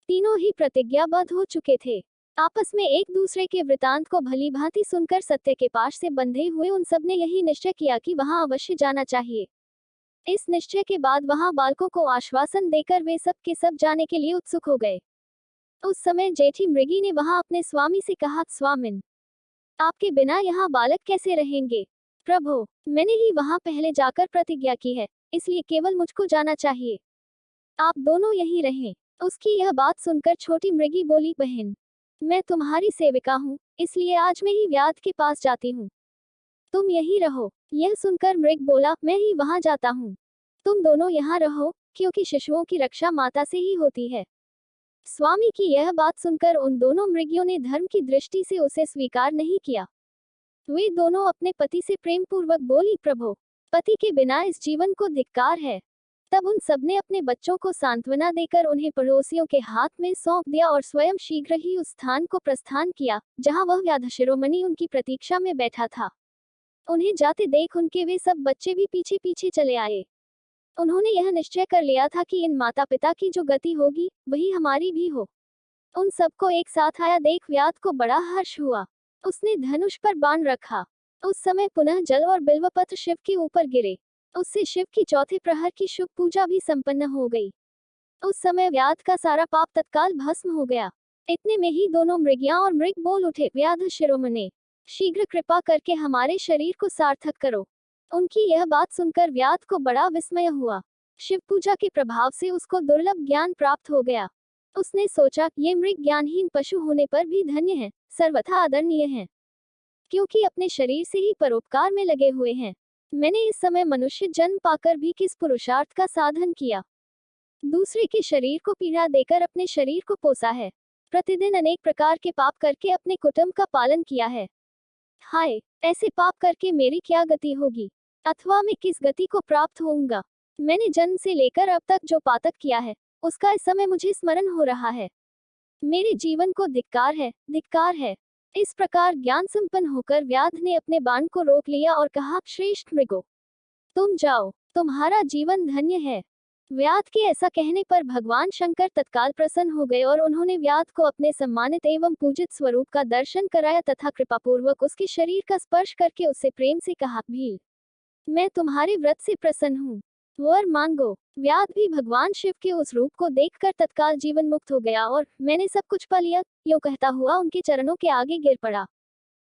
तीनों ही प्रतिज्ञाबद्ध हो चुके थे। आपस में एक दूसरे के वृतांत को भली भांति सुनकर सत्य के पाश से बंधे हुए उन सब ने यही निश्चय किया कि वहां अवश्य जाना चाहिए। इस निश्चय के बाद वहां बालकों को आश्वासन देकर वे सब के सब जाने के लिए उत्सुक हो गए। उस समय जेठी मृगी ने वहां अपने स्वामी से कहा, स्वामिन, आपके बिना यहाँ बालक कैसे रहेंगे? प्रभु, मैंने ही वहां पहले जाकर प्रतिज्ञा की है, इसलिए केवल मुझको जाना चाहिए। आप दोनों यहीं रहें। उसकी यह बात सुनकर छोटी मृगी बोली, बहन, मैं तुम्हारी सेविका हूँ, इसलिए आज मैं ही व्याध के पास जाती हूँ। तुम यहीं रहो। यह सुनकर मृग बोला, मैं ही वहां जाता हूँ। तुम दोनों यहाँ रहो, क्योंकि शिशुओं की रक्षा माता से ही होती है। स्वामी की यह बात सुनकर उन दोनों मृगियों ने धर्म की दृष्टि से उसे स्वीकार नहीं किया। वे दोनों अपने पति से प्रेम पूर्वक बोली, प्रभु, पति के बिना इस जीवन को धिक्कार है। तब उन सबने अपने बच्चों को सांत्वना देकर उन्हें पड़ोसियों के हाथ में सौंप दिया और स्वयं शीघ्र ही उस स्थान को प्रस्थान किया जहां वह व्याध शिरोमणि उनकी प्रतीक्षा में बैठा था। उन्हें जाते देख उनके वे सब बच्चे भी पीछे पीछे चले आए। उन्होंने यह निश्चय कर लिया था कि इन माता पिता की जो गति होगी वही हमारी भी हो। उन सबको एक साथ आया देख व्याध को बड़ा हर्ष हुआ। उसने धनुष पर बाण रखा। उस समय पुनः जल और बिल्वपत्र शिव के ऊपर गिरे। उससे शिव की चौथे प्रहर की शुभ पूजा भी संपन्न हो गई। उस समय व्याध का सारा पाप तत्काल भस्म हो गया। इतने में ही दोनों मृगियां और मृग बोल उठे, व्याध शिरोमणे, शीघ्र कृपा करके हमारे शरीर को सार्थक करो। उनकी यह बात सुनकर व्याध को बड़ा विस्मय हुआ। शिव पूजा के प्रभाव से उसको दुर्लभ ज्ञान प्राप्त हो गया। उसने सोचा, ये मृग ज्ञानहीन पशु होने पर भी धन्य है, सर्वथा आदरणीय है, क्योंकि अपने शरीर से ही परोपकार में लगे हुए हैं। मैंने इस समय मनुष्य जन्म पाकर भी किस पुरुषार्थ का साधन किया? दूसरे के शरीर को पीड़ा देकर अपने शरीर को पोसा है। प्रतिदिन अनेक प्रकार के पाप करके अपने कुटुंब का पालन किया है। हाय, ऐसे पाप करके मेरी क्या गति होगी, अथवा मैं किस गति को प्राप्त होऊंगा? मैंने जन्म से लेकर अब तक जो पातक किया है उसका इस समय मुझे स्मरण हो रहा है। मेरे जीवन को धिक्कार है, धिक्कार है। इस प्रकार ज्ञान संपन्न होकर व्याध ने अपने बाण को रोक लिया और कहा, श्रेष्ठ मृगो, तुम जाओ, तुम्हारा जीवन धन्य है। व्याध के ऐसा कहने पर भगवान शंकर तत्काल प्रसन्न हो गए और उन्होंने व्याध को अपने सम्मानित एवं पूजित स्वरूप का दर्शन कराया तथा कृपापूर्वक उसके शरीर का स्पर्श करके उससे प्रेम से कहा, भील, मैं तुम्हारे व्रत से प्रसन्न हूँ, वर मांगो। व्याध भी भगवान शिव के उस रूप को देखकर तत्काल जीवन मुक्त हो गया और मैंने सब कुछ पा लिया यो कहता हुआ उनके चरणों के आगे गिर पड़ा।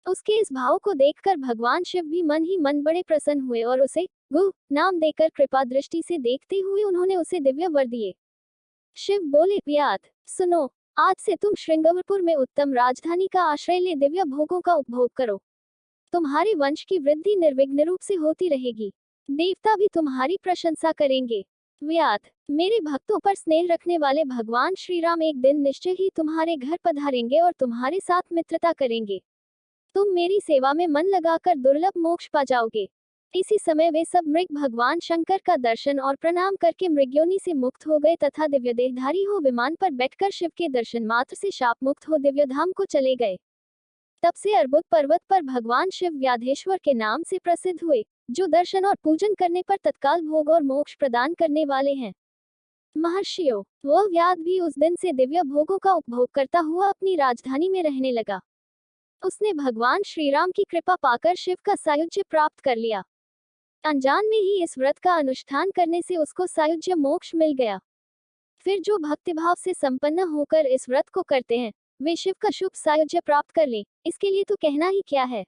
उसके इस भाव को देखकर भगवान शिव भी मन ही मन बड़े प्रसन्न हुए और उसे गु नाम देकर कृपा दृष्टि से देखते हुए उन्होंने उसे दिव्य वर दिए। शिव बोले, व्याध, सुनो, आज से तुम श्रृंगारपुर में उत्तम राजधानी का आश्रय ले दिव्य भोगों का उपभोग करो। तुम्हारे वंश की वृद्धि निर्विघ्न रूप से होती रहेगी। देवता भी तुम्हारी प्रशंसा करेंगे। व्याध, मेरे भक्तों पर स्नेह रखने वाले भगवान श्री राम एक दिन निश्चय ही तुम्हारे घर पधारेंगे और तुम्हारे साथ मित्रता करेंगे। तुम मेरी सेवा में मन लगाकर दुर्लभ मोक्ष पा जाओगे। इसी समय वे सब मृग भगवान शंकर का दर्शन और प्रणाम करके मृग्योनि से मुक्त हो गए तथा दिव्य देहधारी हो विमान पर बैठकर शिव के दर्शन मात्र से शाप मुक्त हो दिव्य धाम को चले गए। तब से अर्बुद पर्वत पर भगवान शिव व्याधेश्वर के नाम से प्रसिद्ध हुए, जो दर्शन और पूजन करने पर तत्काल भोग और मोक्ष प्रदान करने वाले हैं। महर्षियों, वह व्याध भी उस दिन से दिव्य भोगों का उपभोग करता हुआ अपनी राजधानी में रहने लगा। उसने भगवान श्री राम की कृपा पाकर शिव का सायुज्य प्राप्त कर लिया। अनजान में ही इस व्रत का अनुष्ठान करने से उसको सायुज्य मोक्ष मिल गया। फिर जो भक्तिभाव से संपन्न होकर इस व्रत को करते हैं वे शिव का शुभ सायुज्य प्राप्त कर लें, इसके लिए तो कहना ही क्या है।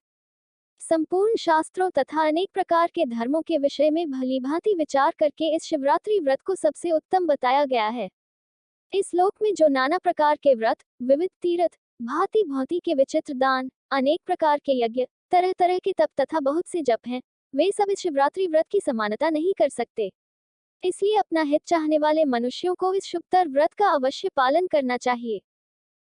संपूर्ण शास्त्रों तथा अनेक प्रकार के धर्मों के विषय में भलीभांति विचार करके इस शिवरात्रि व्रत को सबसे उत्तम बताया गया है। इस लोक में जो नाना प्रकार के व्रत, विविध तीर्थ, भांति भांति के विचित्र दान, अनेक प्रकार के यज्ञ, तरह तरह के तप तथा बहुत से जप हैं, वे सब इस शिवरात्रि व्रत की समानता नहीं कर सकते। इसलिए अपना हित चाहने वाले मनुष्यों को इस शुभतर व्रत का अवश्य पालन करना चाहिए।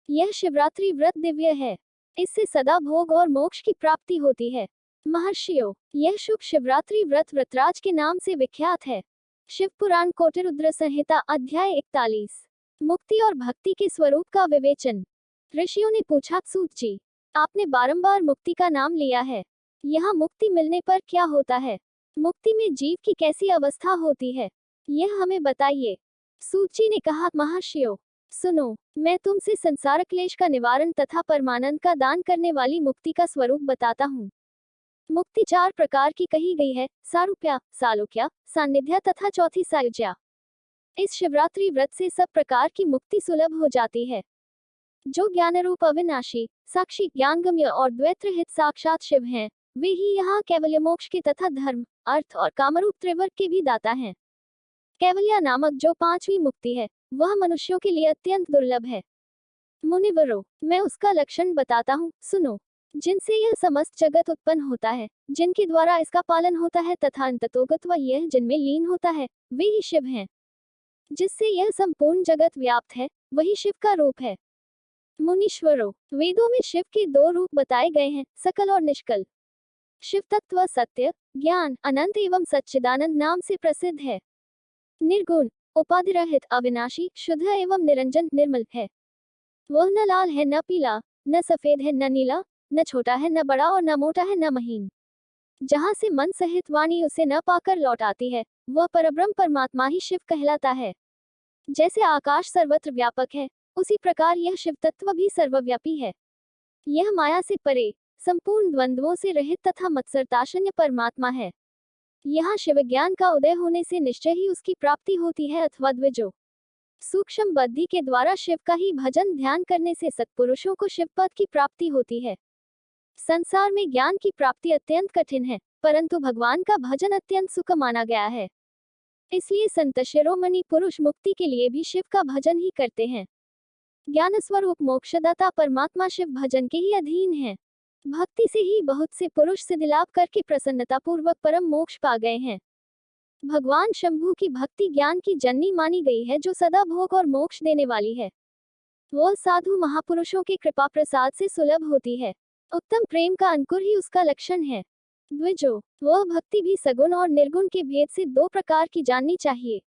यह शिवरात्रि व्रत दिव्य है। इससे सदा भोग और मोक्ष की प्राप्ति होती है। महर्षियों, यह शुभ शिवरात्रि व्रत व्रतराज के नाम से विख्यात है। शिव पुराण कोटिरुद्र संहिता अध्याय 41। मुक्ति और भक्ति के स्वरूप का विवेचन। ऋषियों ने पूछा, सूत जी, आपने बारंबार मुक्ति का नाम लिया है, यहाँ मुक्ति मिलने पर क्या होता है? मुक्ति में जीव की कैसी अवस्था होती है, यह हमें बताइए। सूत जी ने कहा, महर्षियों, सुनो, मैं तुमसे संसार क्लेश का निवारण तथा परमानंद का दान करने वाली मुक्ति का स्वरूप बताता हूँ। मुक्ति 4 प्रकार की कही गई है, सारूप्या, सालोक्या, सान्निध्या तथा चौथी सायुज्या। इस शिवरात्रि व्रत से सब प्रकार की मुक्ति सुलभ हो जाती है। जो ज्ञान रूप अविनाशी, साक्षी, ज्ञानगम्य और द्वैतरहित साक्षात शिव हैं, वे ही यहाँ कैवल्य मोक्ष के तथा धर्म, अर्थ और कामरूप त्रिवर्ग के भी दाता हैं। कैवल्य नामक जो पांचवी मुक्ति है, वह मनुष्यों के लिए अत्यंत दुर्लभ है। मुनिवरों, मैं उसका लक्षण बताता हूँ, सुनो। जिनसे यह समस्त जगत उत्पन्न होता है, जिनके द्वारा इसका पालन होता है तथा अंततोगत वह यह जिनमें लीन होता है, वे ही शिव हैं। जिससे यह संपूर्ण जगत व्याप्त है, वही शिव का रूप है। मुनीश्वरों, वेदों में शिव के दो रूप बताए गए हैं, सकल और निष्कल। शिव तत्व सत्य, ज्ञान, अनंत एवं सच्चिदानंद नाम से प्रसिद्ध है। निर्गुण, उपाधि रहित, अविनाशी, शुद्ध एवं निरंजन, निर्मल है। वह न लाल है न पीला, न सफेद है न नीला, न छोटा है न बड़ा और न मोटा है न महीन। जहाँ से मन सहित वाणी उसे न पाकर लौट आती है, वह परब्रह्म परमात्मा ही शिव कहलाता है। जैसे आकाश सर्वत्र व्यापक है, उसी प्रकार यह शिव तत्व भी सर्वव्यापी है। यह माया से परे, संपूर्ण द्वंद्वों से रहित तथा मत्सरताशन्य परमात्मा है। यहाँ शिव ज्ञान का उदय होने से निश्चय ही उसकी प्राप्ति होती है, अथवा द्विजो सूक्ष्म बुद्धि के द्वारा शिव का ही भजन ध्यान करने से सत्पुरुषों को शिव पद की प्राप्ति होती है। संसार में ज्ञान की प्राप्ति अत्यंत कठिन है, परंतु भगवान का भजन अत्यंत सुख माना गया है। इसलिए संत शिरोमणि पुरुष मुक्ति के लिए भी शिव का भजन ही करते हैं। ज्ञान स्वरूप मोक्षदाता परमात्मा शिव भजन के ही अधीन है। भक्ति से ही बहुत से पुरुष सिद्धि लाभ करके प्रसन्नता पूर्वक परम मोक्ष पा गए हैं। भगवान शंभु की भक्ति ज्ञान की जननी मानी गई है, जो सदा भोग और मोक्ष देने वाली है। वह साधु महापुरुषों के कृपा प्रसाद से सुलभ होती है। उत्तम प्रेम का अंकुर ही उसका लक्षण है। द्विजो, वह भक्ति भी सगुण और निर्गुण के भेद से दो प्रकार की जाननी चाहिए।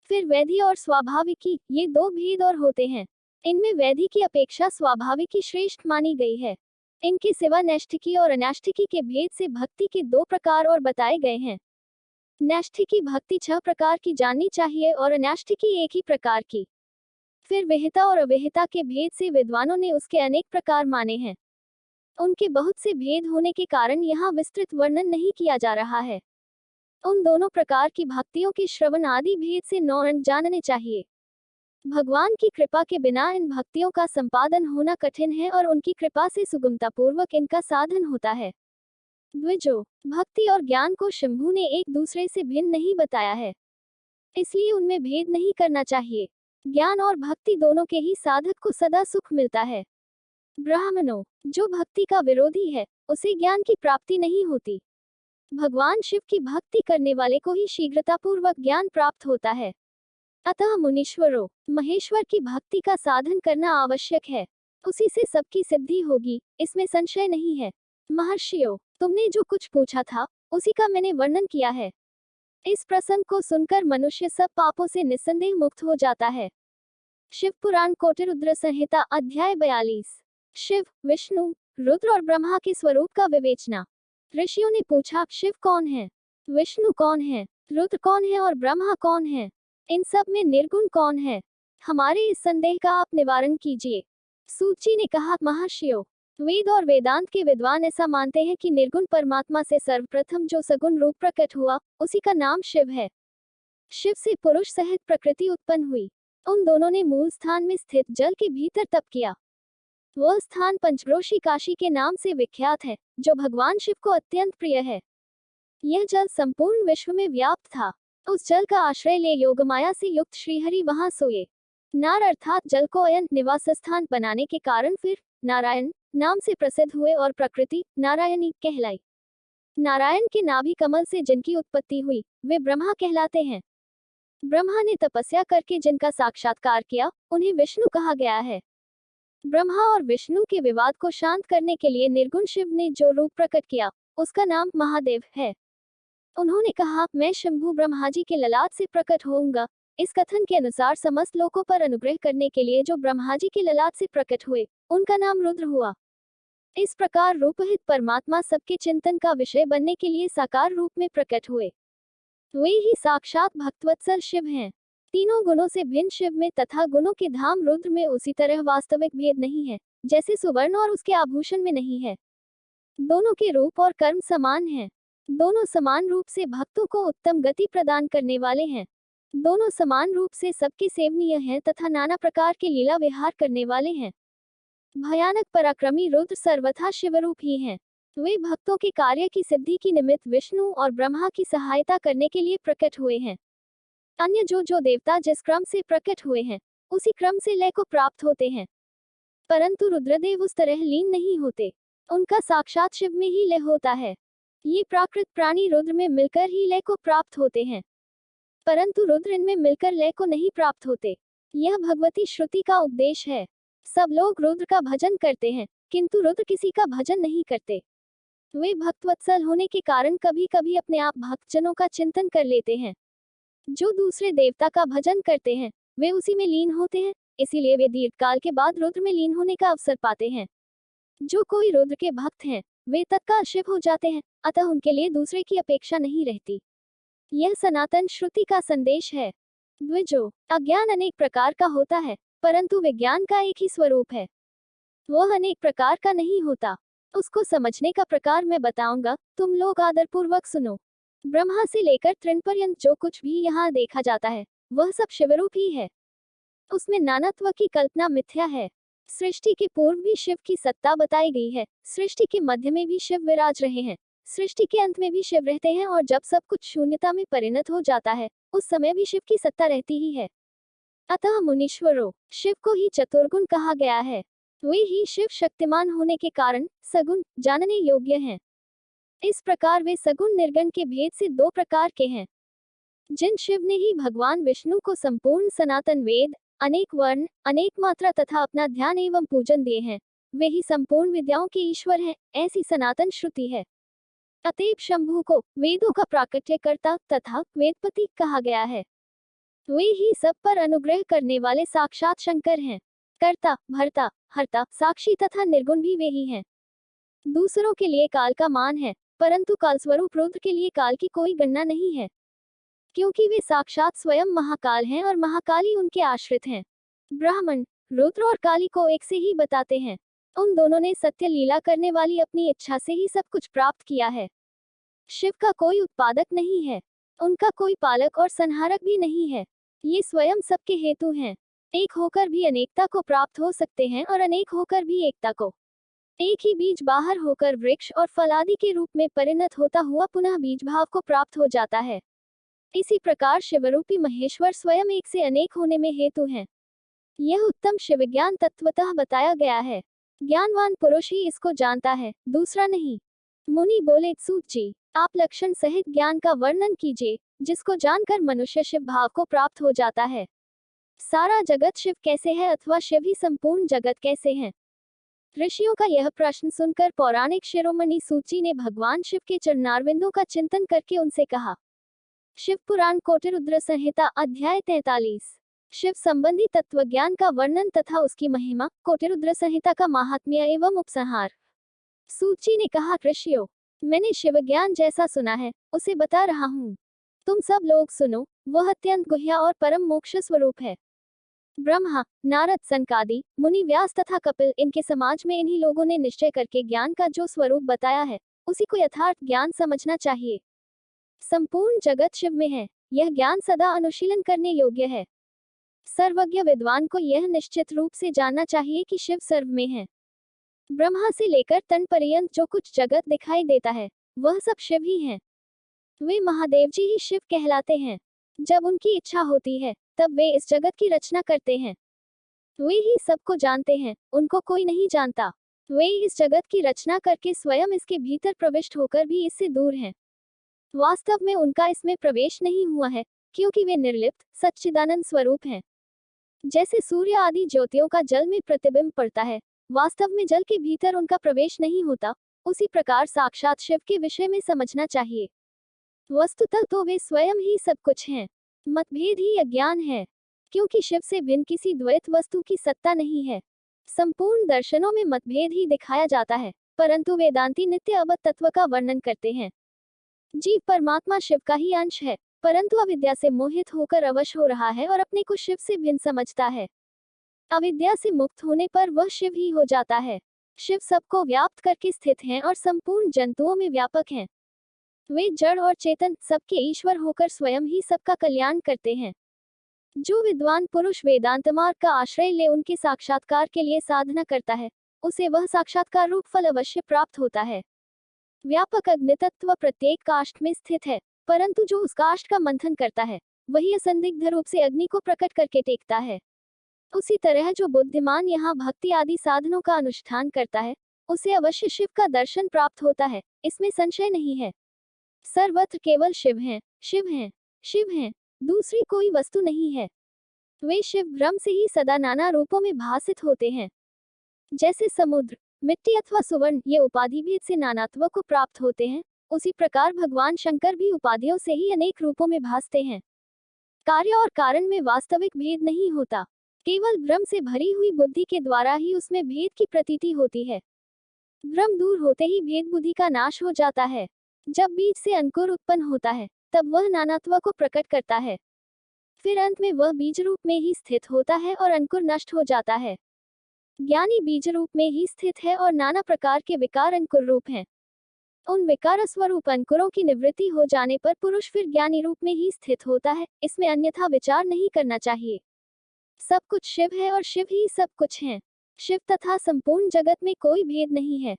फिर वैधि और स्वाभाविकी, ये दो भेद और होते हैं। इनमें वैधि की अपेक्षा स्वाभाविकी श्रेष्ठ मानी गई है। इनके सिवा नैष्ठिकी और अनैष्ठिकी के भेद से भक्ति के दो प्रकार और बताए गए हैं। नैष्ठिकी भक्ति 6 प्रकार की जाननी चाहिए और अनैष्ठिकी एक ही प्रकार की। फिर विहिता और अविहिता के भेद से विद्वानों ने उसके अनेक प्रकार माने हैं। उनके बहुत से भेद होने के कारण यहाँ विस्तृत वर्णन नहीं किया जा रहा है। उन दोनों प्रकार की भक्तियों के श्रवण आदि भेद से 9 अंग जानने चाहिए। भगवान की कृपा के बिना इन भक्तियों का संपादन होना कठिन है और उनकी कृपा से सुगमता पूर्वक इनका साधन होता है। द्विजो, भक्ति और ज्ञान को शंभु ने एक दूसरे से भिन्न नहीं बताया है, इसलिए उनमें भेद नहीं करना चाहिए। ज्ञान और भक्ति दोनों के ही साधक को सदा सुख मिलता है। ब्राह्मणों, जो भक्ति का विरोधी है, उसे ज्ञान की प्राप्ति नहीं होती। भगवान शिव की भक्ति करने वाले को ही शीघ्रतापूर्वक ज्ञान प्राप्त होता है। अतः मुनीश्वरों, महेश्वर की भक्ति का साधन करना आवश्यक है। उसी से सबकी सिद्धि होगी, इसमें संशय नहीं है। महर्षियों, तुमने जो कुछ पूछा था, उसी का मैंने वर्णन किया है। इस प्रसंग को सुनकर मनुष्य सब पापों से निस्संदेह मुक्त हो जाता है। शिव पुराण कोटिरुद्र संहिता अध्याय 42। शिव, विष्णु, रुद्र और ब्रह्मा के स्वरूप का विवेचना। ऋषियों ने पूछा, शिव कौन है, विष्णु कौन है, रुद्र कौन है और ब्रह्मा कौन है? इन सब में निर्गुण कौन है? हमारे इस संदेह का आप निवारण कीजिए। सूत जी ने कहा, महर्षियों, वेद और वेदांत के विद्वान ऐसा मानते हैं कि निर्गुण परमात्मा से सर्वप्रथम जो सगुण रूप प्रकट हुआ, उसी का नाम शिव है। शिव से पुरुष सहित प्रकृति उत्पन्न हुई। उन दोनों ने मूल स्थान में स्थित जल के भीतर तप किया। वह स्थान पंचक्रोशी काशी के नाम से विख्यात है, जो भगवान शिव को अत्यंत प्रिय है। यह जल संपूर्ण विश्व में व्याप्त था। उस जल का आश्रय ले योगमाया से युक्त श्रीहरि वहां सोए। नार अर्थात जल को अयन निवास स्थान बनाने के कारण फिर नारायण नाम से प्रसिद्ध हुए और प्रकृति नारायणी कहलाई। नारायण के नाभि कमल से जिनकी उत्पत्ति हुई, वे ब्रह्मा कहलाते हैं। ब्रह्मा ने तपस्या करके जिनका साक्षात्कार किया, उन्हें विष्णु कहा गया है। ब्रह्मा और विष्णु के विवाद को शांत करने के लिए निर्गुण शिव ने जो रूप प्रकट किया, उसका नाम महादेव है। उन्होंने कहा, मैं शंभु ब्रह्मा जी के ललाट से प्रकट होऊंगा। इस कथन के अनुसार समस्त लोकों पर अनुग्रह करने के लिए जो ब्रह्मा जी के ललाट से प्रकट हुए, उनका नाम रुद्र हुआ। इस प्रकार रूपहित परमात्मा सबके चिंतन का विषय बनने के लिए साकार रूप में प्रकट हुए। वे ही साक्षात भक्तवत्सल शिव हैं। तीनों गुणों से भिन्न शिव में तथा गुणों के धाम रुद्र में उसी तरह वास्तविक भेद नहीं है, जैसे सुवर्ण और उसके आभूषण में नहीं है। दोनों के रूप और कर्म समान हैं। दोनों समान रूप से भक्तों को उत्तम गति प्रदान करने वाले हैं। दोनों समान रूप से सबके सेवनीय हैं तथा नाना प्रकार के लीला विहार करने वाले हैं। भयानक पराक्रमी रुद्र सर्वथा शिवरूप ही हैं। वे भक्तों के कार्य की सिद्धि की निमित्त विष्णु और ब्रह्मा की सहायता करने के लिए प्रकट हुए हैं। अन्य जो देवता जिस क्रम से प्रकट हुए हैं, उसी क्रम से लय को प्राप्त होते हैं, परंतु रुद्रदेव उस तरह लीन नहीं होते। उनका साक्षात शिव में ही लय होता है। ये प्राकृत प्राणी रुद्र में मिलकर ही लय को प्राप्त होते हैं, परंतु रुद्र इनमें मिलकर लय को नहीं प्राप्त होते। यह भगवती श्रुति का उपदेश है। सब लोग रुद्र का भजन करते हैं, किंतु रुद्र किसी का भजन नहीं करते। वे भक्तवत्सल होने के कारण कभी कभी अपने आप भक्तजनों का चिंतन कर लेते हैं। जो दूसरे देवता का भजन करते हैं, वे उसी में लीन होते हैं, इसीलिए वे दीर्घकाल के बाद रुद्र में लीन होने का अवसर पाते हैं। जो कोई रुद्र के भक्त हैं, वे तत्काल शिव हो जाते हैं, अतः उनके लिए दूसरे की अपेक्षा नहीं रहती। यह सनातन श्रुति का संदेश है। द्विजो, अज्ञान अनेक प्रकार का होता है, परंतु विज्ञान का एक ही स्वरूप है। वह अनेक प्रकार का नहीं होता। उसको समझने का प्रकार मैं बताऊंगा, तुम लोग आदरपूर्वक सुनो। ब्रह्मा से लेकर तृण पर्यंत जो कुछ भी यहाँ देखा जाता है, वह सब शिवरूप ही है। उसमें नानात्व की कल्पना मिथ्या है। सृष्टि के पूर्व भी शिव की सत्ता बताई गई है, सृष्टि के मध्य में भी शिव विराज रहे हैं, सृष्टि के अंत में भी शिव रहते हैं, और जब सब कुछ शून्यता में परिणत हो जाता है, उस समय भी शिव की सत्ता रहती ही है। अतः मुनीश्वरों, शिव को ही चतुर्गुण कहा गया है। वे ही शिव शक्तिमान होने के कारण सगुण जानने योग्य हैं। इस प्रकार वे सगुण निर्गुण के भेद से दो प्रकार के हैं। जिन शिव ने ही भगवान विष्णु को संपूर्ण सनातन वेद, अनेक वर्ण, अनेक मात्रा तथा अपना ध्यान एवं पूजन दिए हैं, वे ही संपूर्ण विद्याओं के ईश्वर हैं, ऐसी सनातन श्रुति है। अतएव शंभु को वेदों का प्राकट्यकर्ता तथा वेदपति कहा गया है। वे ही सब पर अनुग्रह करने वाले साक्षात शंकर हैं। कर्ता, भर्ता, हर्ता, साक्षी तथा निर्गुण भी वे ही हैं। दूसरों के लिए काल का मान है, परंतु कालस्वरूप रुद्र के लिए काल की कोई गणना नहीं है, क्योंकि वे साक्षात स्वयं महाकाल हैं और महाकाली उनके आश्रित हैं। ब्राह्मण रुद्र और काली को एक से ही बताते हैं। उन दोनों ने सत्य लीला करने वाली अपनी इच्छा से ही सब कुछ प्राप्त किया है। शिव का कोई उत्पादक नहीं है, उनका कोई पालक और संहारक भी नहीं है। ये स्वयं सबके हेतु हैं। एक होकर भी अनेकता को प्राप्त हो सकते हैं और अनेक होकर भी एकता को। एक ही बीज बाहर होकर वृक्ष और फल आदि के रूप में परिणत होता हुआ पुनः बीज भाव को प्राप्त हो जाता है। इसी प्रकार शिवरूपी महेश्वर स्वयं एक से अनेक होने में हेतु हैं। यह उत्तम शिवज्ञान तत्वतः बताया गया है। ज्ञानवान पुरुष ही इसको जानता है, दूसरा नहीं। मुनि बोले, सूत जी, आप लक्षण सहित ज्ञान का वर्णन कीजिए, जिसको जानकर मनुष्य शिव भाव को प्राप्त हो जाता है। सारा जगत शिव कैसे है अथवा शिव ही संपूर्ण जगत कैसे हैं? ऋषियों का यह प्रश्न सुनकर पौराणिक शिरोमणि सूची ने भगवान शिव के चरणारविंदों का चिंतन करके उनसे कहा। शिव पुराण कोटिरुद्र संहिता अध्याय 43। शिव संबंधी तत्वज्ञान का वर्णन तथा उसकी महिमा, कोटिरुद्र संहिता का महात्म्य एवं उपसंहार। सूची ने कहा, ऋषियों, मैंने शिव ज्ञान जैसा सुना है, उसे बता रहा हूँ। तुम सब लोग सुनो, वह अत्यंत गुह्य और परम मोक्ष स्वरूप है। ब्रह्मा, नारद, सनकादि, मुनि, व्यास तथा कपिल, इनके समाज में इन्हीं लोगों ने निश्चय करके ज्ञान का जो स्वरूप बताया है, उसी को यथार्थ ज्ञान समझना चाहिए। संपूर्ण जगत शिव में है, यह ज्ञान सदा अनुशीलन करने योग्य है। सर्वज्ञ विद्वान को यह निश्चित रूप से जानना चाहिए कि शिव सर्व में है। ब्रह्मा से लेकर तन पर्यंत जो कुछ जगत दिखाई देता है, वह सब शिव ही हैं। वे महादेव जी ही शिव कहलाते हैं। जब उनकी इच्छा होती है, तब वे इस जगत की रचना करते हैं। वे ही सबको जानते हैं, उनको कोई नहीं जानता। वे इस जगत की रचना करके स्वयं इसके भीतर प्रविष्ट होकर भी इससे दूर हैं। वास्तव में उनका इसमें प्रवेश नहीं हुआ है, क्योंकि वे निर्लिप्त सच्चिदानंद स्वरूप हैं। जैसे सूर्य आदि ज्योतियों का जल में प्रतिबिंब पड़ता है, वास्तव में जल के भीतर उनका प्रवेश नहीं होता, उसी प्रकार साक्षात शिव के विषय में समझना चाहिए। वस्तुतः तो वे स्वयं ही सब कुछ हैं। मतभेद ही अज्ञान है, क्योंकि शिव से भिन्न किसी द्वैत वस्तु की सत्ता नहीं है। संपूर्ण दर्शनों में मतभेद ही दिखाया जाता है, परंतु वेदांती नित्य अवत तत्व का वर्णन करते हैं। जीव परमात्मा शिव का ही अंश है, परंतु अविद्या से मोहित होकर अवश हो रहा है और अपने को शिव से भिन्न समझता है। अविद्या से मुक्त होने पर वह शिव ही हो जाता है। शिव सबको व्याप्त करके स्थित हैं और संपूर्ण जंतुओं में व्यापक हैं। वे जड़ और चेतन सबके ईश्वर होकर स्वयं ही सबका कल्याण करते हैं। जो विद्वान पुरुष वेदांत मार्ग का आश्रय ले उनके साक्षात्कार के लिए साधना करता है, उसे वह साक्षात्कार रूप फल अवश्य प्राप्त होता है। व्यापक अग्नितत्व प्रत्येक काष्ठ में स्थित है, परंतु जो उस काष्ठ का मंथन करता है वही असंदिग्ध रूप से अग्नि को प्रकट करके टेकता है। उसी तरह जो बुद्धिमान यहाँ भक्ति आदि साधनों का अनुष्ठान करता है उसे अवश्य शिव का दर्शन प्राप्त होता है, इसमें संशय नहीं है। सर्वत्र केवल शिव हैं, शिव हैं, शिव हैं, दूसरी कोई वस्तु नहीं है। वे शिव ब्रह्म से ही सदा नाना रूपों में भासित होते हैं। जैसे समुद्र, मिट्टी अथवा सुवर्ण ये उपाधि भेद से नानात्व को प्राप्त होते हैं, उसी प्रकार भगवान शंकर भी उपाधियों से ही अनेक रूपों में भासते हैं। कार्य और कारण में वास्तविक भेद नहीं होता, केवल भ्रम से भरी हुई बुद्धि के द्वारा ही उसमें भेद की प्रतीति होती है। भ्रम दूर होते ही भेद बुद्धि का नाश हो जाता है। जब बीज से अंकुर उत्पन्न होता है तब वह नानात्व को प्रकट करता है, फिर अंत में वह बीज रूप में ही स्थित होता है और अंकुर नष्ट हो जाता है। ज्ञानी बीज रूप में ही स्थित है और नाना प्रकार के विकार अंकुर रूप हैं। उन विकार स्वरूप अंकुरों की निवृत्ति हो जाने पर पुरुष फिर ज्ञानी रूप में ही स्थित होता है, इसमें अन्यथा विचार नहीं करना चाहिए। सब कुछ शिव है और शिव ही सब कुछ है। शिव तथा संपूर्ण जगत में कोई भेद नहीं है,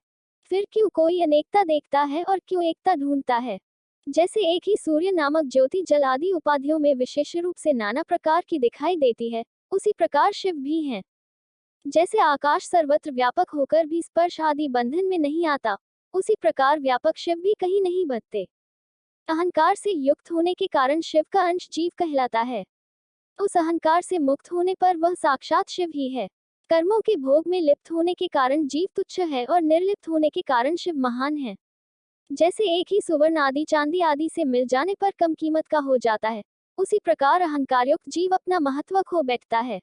फिर क्यों कोई अनेकता देखता है और क्यों एकता ढूंढता है। जैसे एक ही सूर्य नामक ज्योति जल आदि उपाधियों में विशेष रूप से नाना प्रकार की दिखाई देती है, उसी प्रकार शिव भी हैं। जैसे आकाश सर्वत्र व्यापक होकर भी स्पर्श आदि बंधन में नहीं आता, उसी प्रकार व्यापक शिव भी कहीं नहीं बंधते। अहंकार से युक्त होने के कारण शिव का अंश जीव कहलाता है। उस अहंकार से मुक्त होने पर वह साक्षात शिव ही है। कर्मों के भोग में लिप्त होने के कारण जीव तुच्छ है और निर्लिप्त होने के कारण शिव महान है। जैसे एक ही सुवर्ण आदि चांदी आदि से मिल जाने पर कम कीमत का हो जाता है, उसी प्रकार अहंकारयुक्त जीव अपना महत्व खो बैठता है।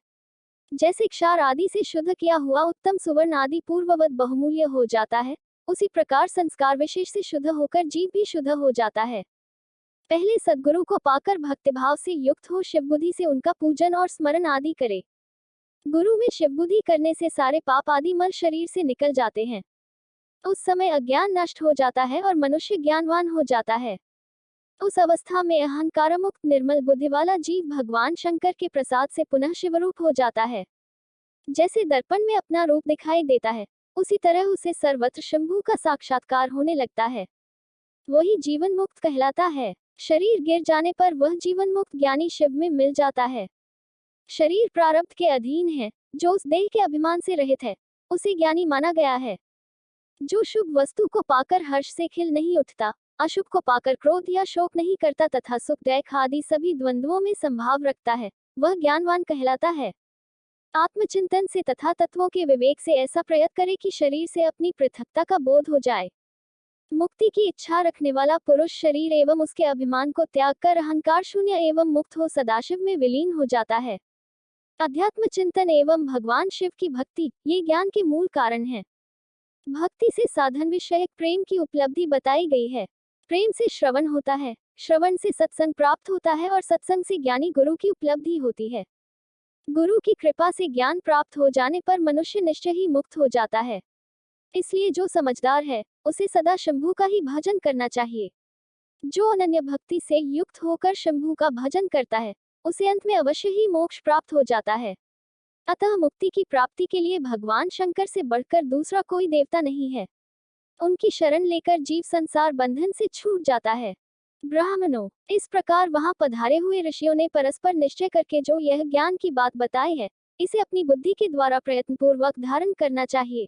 जैसे क्षार आदि से शुद्ध किया हुआ उत्तम सुवर्ण आदि पूर्ववत बहुमूल्य हो जाता है, उसी प्रकार संस्कार विशेष से शुद्ध होकर जीव भी शुद्ध हो जाता है। पहले सद्गुरु को पाकर भक्तिभाव से युक्त हो शिव बुद्धि से उनका पूजन और स्मरण आदि करे। गुरु में शिव बुद्धि करने से सारे पाप आदि मल शरीर से निकल जाते हैं। उस समय अज्ञान नष्ट हो जाता है और मनुष्य ज्ञानवान हो जाता है। उस अवस्था में अहंकार मुक्त निर्मल बुद्धि वाला जीव भगवान शंकर के प्रसाद से पुनः शिवरूप हो जाता है। जैसे दर्पण में अपना रूप दिखाई देता है, उसी तरह उसे सर्वत्र शंभू का साक्षात्कार होने लगता है। वही जीवन मुक्त कहलाता है। शरीर गिर जाने पर वह जीवन मुक्त ज्ञानी शिव में मिल जाता है। शरीर प्रारब्ध के अधीन है, जो उस देह के अभिमान से रहित है, उसे ज्ञानी माना गया है। जो शुभ वस्तु को पाकर हर्ष से खिल नहीं उठता, अशुभ को पाकर क्रोध या शोक नहीं करता तथा सुख दैख आदि सभी द्वंद्वों में संभाव रखता है, वह ज्ञानवान कहलाता है। आत्मचिंतन से तथा तत्वों के विवेक से ऐसा प्रयत्न करे कि शरीर से अपनी पृथकता का बोध हो जाए। मुक्ति की इच्छा रखने वाला पुरुष शरीर एवं उसके अभिमान को त्याग कर अहंकार शून्य एवं मुक्त हो सदाशिव में विलीन हो जाता है। अध्यात्म चिंतन एवं भगवान शिव की भक्ति ये ज्ञान के मूल कारण है। भक्ति से साधन विषयक प्रेम की उपलब्धि बताई गई है। प्रेम से श्रवण होता है, श्रवण से सत्संग प्राप्त होता है और सत्संग से ज्ञानी गुरु की उपलब्धि होती है। गुरु की कृपा से ज्ञान प्राप्त हो जाने पर मनुष्य निश्चय ही मुक्त हो जाता है। इसलिए जो समझदार है उसे सदा शंभू का ही भजन करना चाहिए। जो अनन्य भक्ति से युक्त होकर शंभू का भजन करता है उसे अंत में अवश्य ही मोक्ष प्राप्त हो जाता है। अतः मुक्ति की प्राप्ति के लिए भगवान शंकर से बढ़कर दूसरा कोई देवता नहीं है। उनकी शरण लेकर जीव संसार बंधन से छूट जाता है। ब्राह्मणों, इस प्रकार वहां पधारे हुए ऋषियों ने परस्पर निश्चय करके जो यह ज्ञान की बात बताई है, इसे अपनी बुद्धि के द्वारा प्रयत्नपूर्वक धारण करना चाहिए।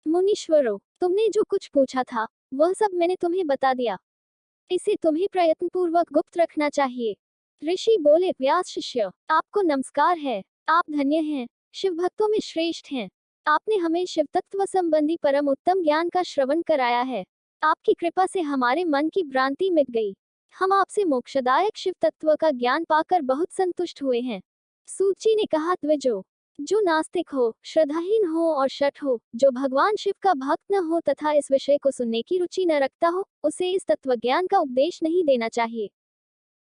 मुनीश्वरों, तुमने जो कुछ पूछा था वह सब मैंने तुम्हें बता दिया। इसे तुम्हें प्रयत्नपूर्वक गुप्त रखना चाहिए। ऋषि बोले, व्यास शिष्य, आपको नमस्कार है। आप धन्य हैं, शिव भक्तों में श्रेष्ठ हैं। आपने हमें शिव तत्व संबंधी परम उत्तम ज्ञान का श्रवण कराया है। आपकी कृपा से हमारे मन की भ्रांति मिट गई। हम आपसे मोक्षदायक शिव तत्व का ज्ञान पाकर बहुत संतुष्ट हुए हैं। सूची ने कहा, द्विजो, जो नास्तिक हो, श्रद्धाहीन हो और शठ हो, जो भगवान शिव का भक्त न हो तथा इस विषय को सुनने की रुचि न रखता हो, उसे इस तत्व ज्ञान का उपदेश नहीं देना चाहिए।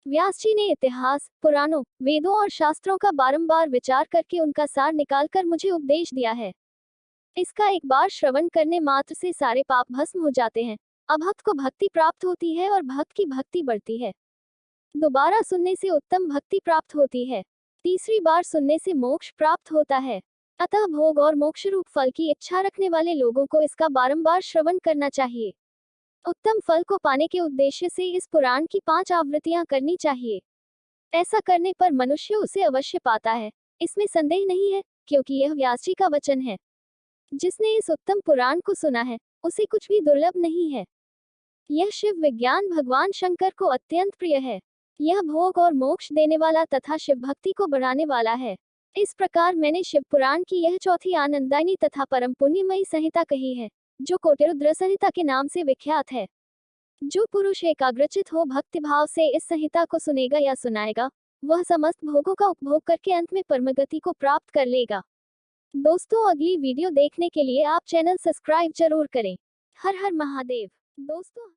व्यास जी ने इतिहास, पुराणों, वेदों और शास्त्रों का बारंबार विचार करके उनका सार निकालकर मुझे उपदेश दिया है। इसका एक बार श्रवण करने मात्र से सारे पाप भस्म हो जाते हैं। अभक्त को भक्ति प्राप्त होती है और भक्त की भक्ति बढ़ती है। दोबारा सुनने से उत्तम भक्ति प्राप्त होती है। तीसरी बार सुनने से मोक्ष प्राप्त होता है। अतः भोग और मोक्ष रूप फल की इच्छा रखने वाले लोगों को इसका बारंबार श्रवण करना चाहिए। उत्तम फल को पाने के उद्देश्य से इस पुराण की 5 आवृत्तियां करनी चाहिए। ऐसा करने पर मनुष्य उसे अवश्य पाता है, इसमें संदेह नहीं है, क्योंकि यह व्यास जी का वचन है। जिसने इस उत्तम पुराण को सुना है, उसे कुछ भी दुर्लभ नहीं है। यह शिव विज्ञान भगवान शंकर को अत्यंत प्रिय है। यह भोग और मोक्ष देने वाला तथा शिव भक्ति को बढ़ाने वाला है। इस प्रकार मैंने शिव पुराण की यह चौथी आनंदायनी तथा परम पुण्यमयी संहिता कही है, जो कोटिरुद्र संहिता के नाम से विख्यात है। जो पुरुष एकाग्रचित हो भक्ति भाव से इस संहिता को सुनेगा या सुनाएगा, वह समस्त भोगों का उपभोग करके अंत में परमगति को प्राप्त कर लेगा। दोस्तों, अगली वीडियो देखने के लिए आप चैनल सब्सक्राइब जरूर करें। हर हर महादेव। दोस्तों।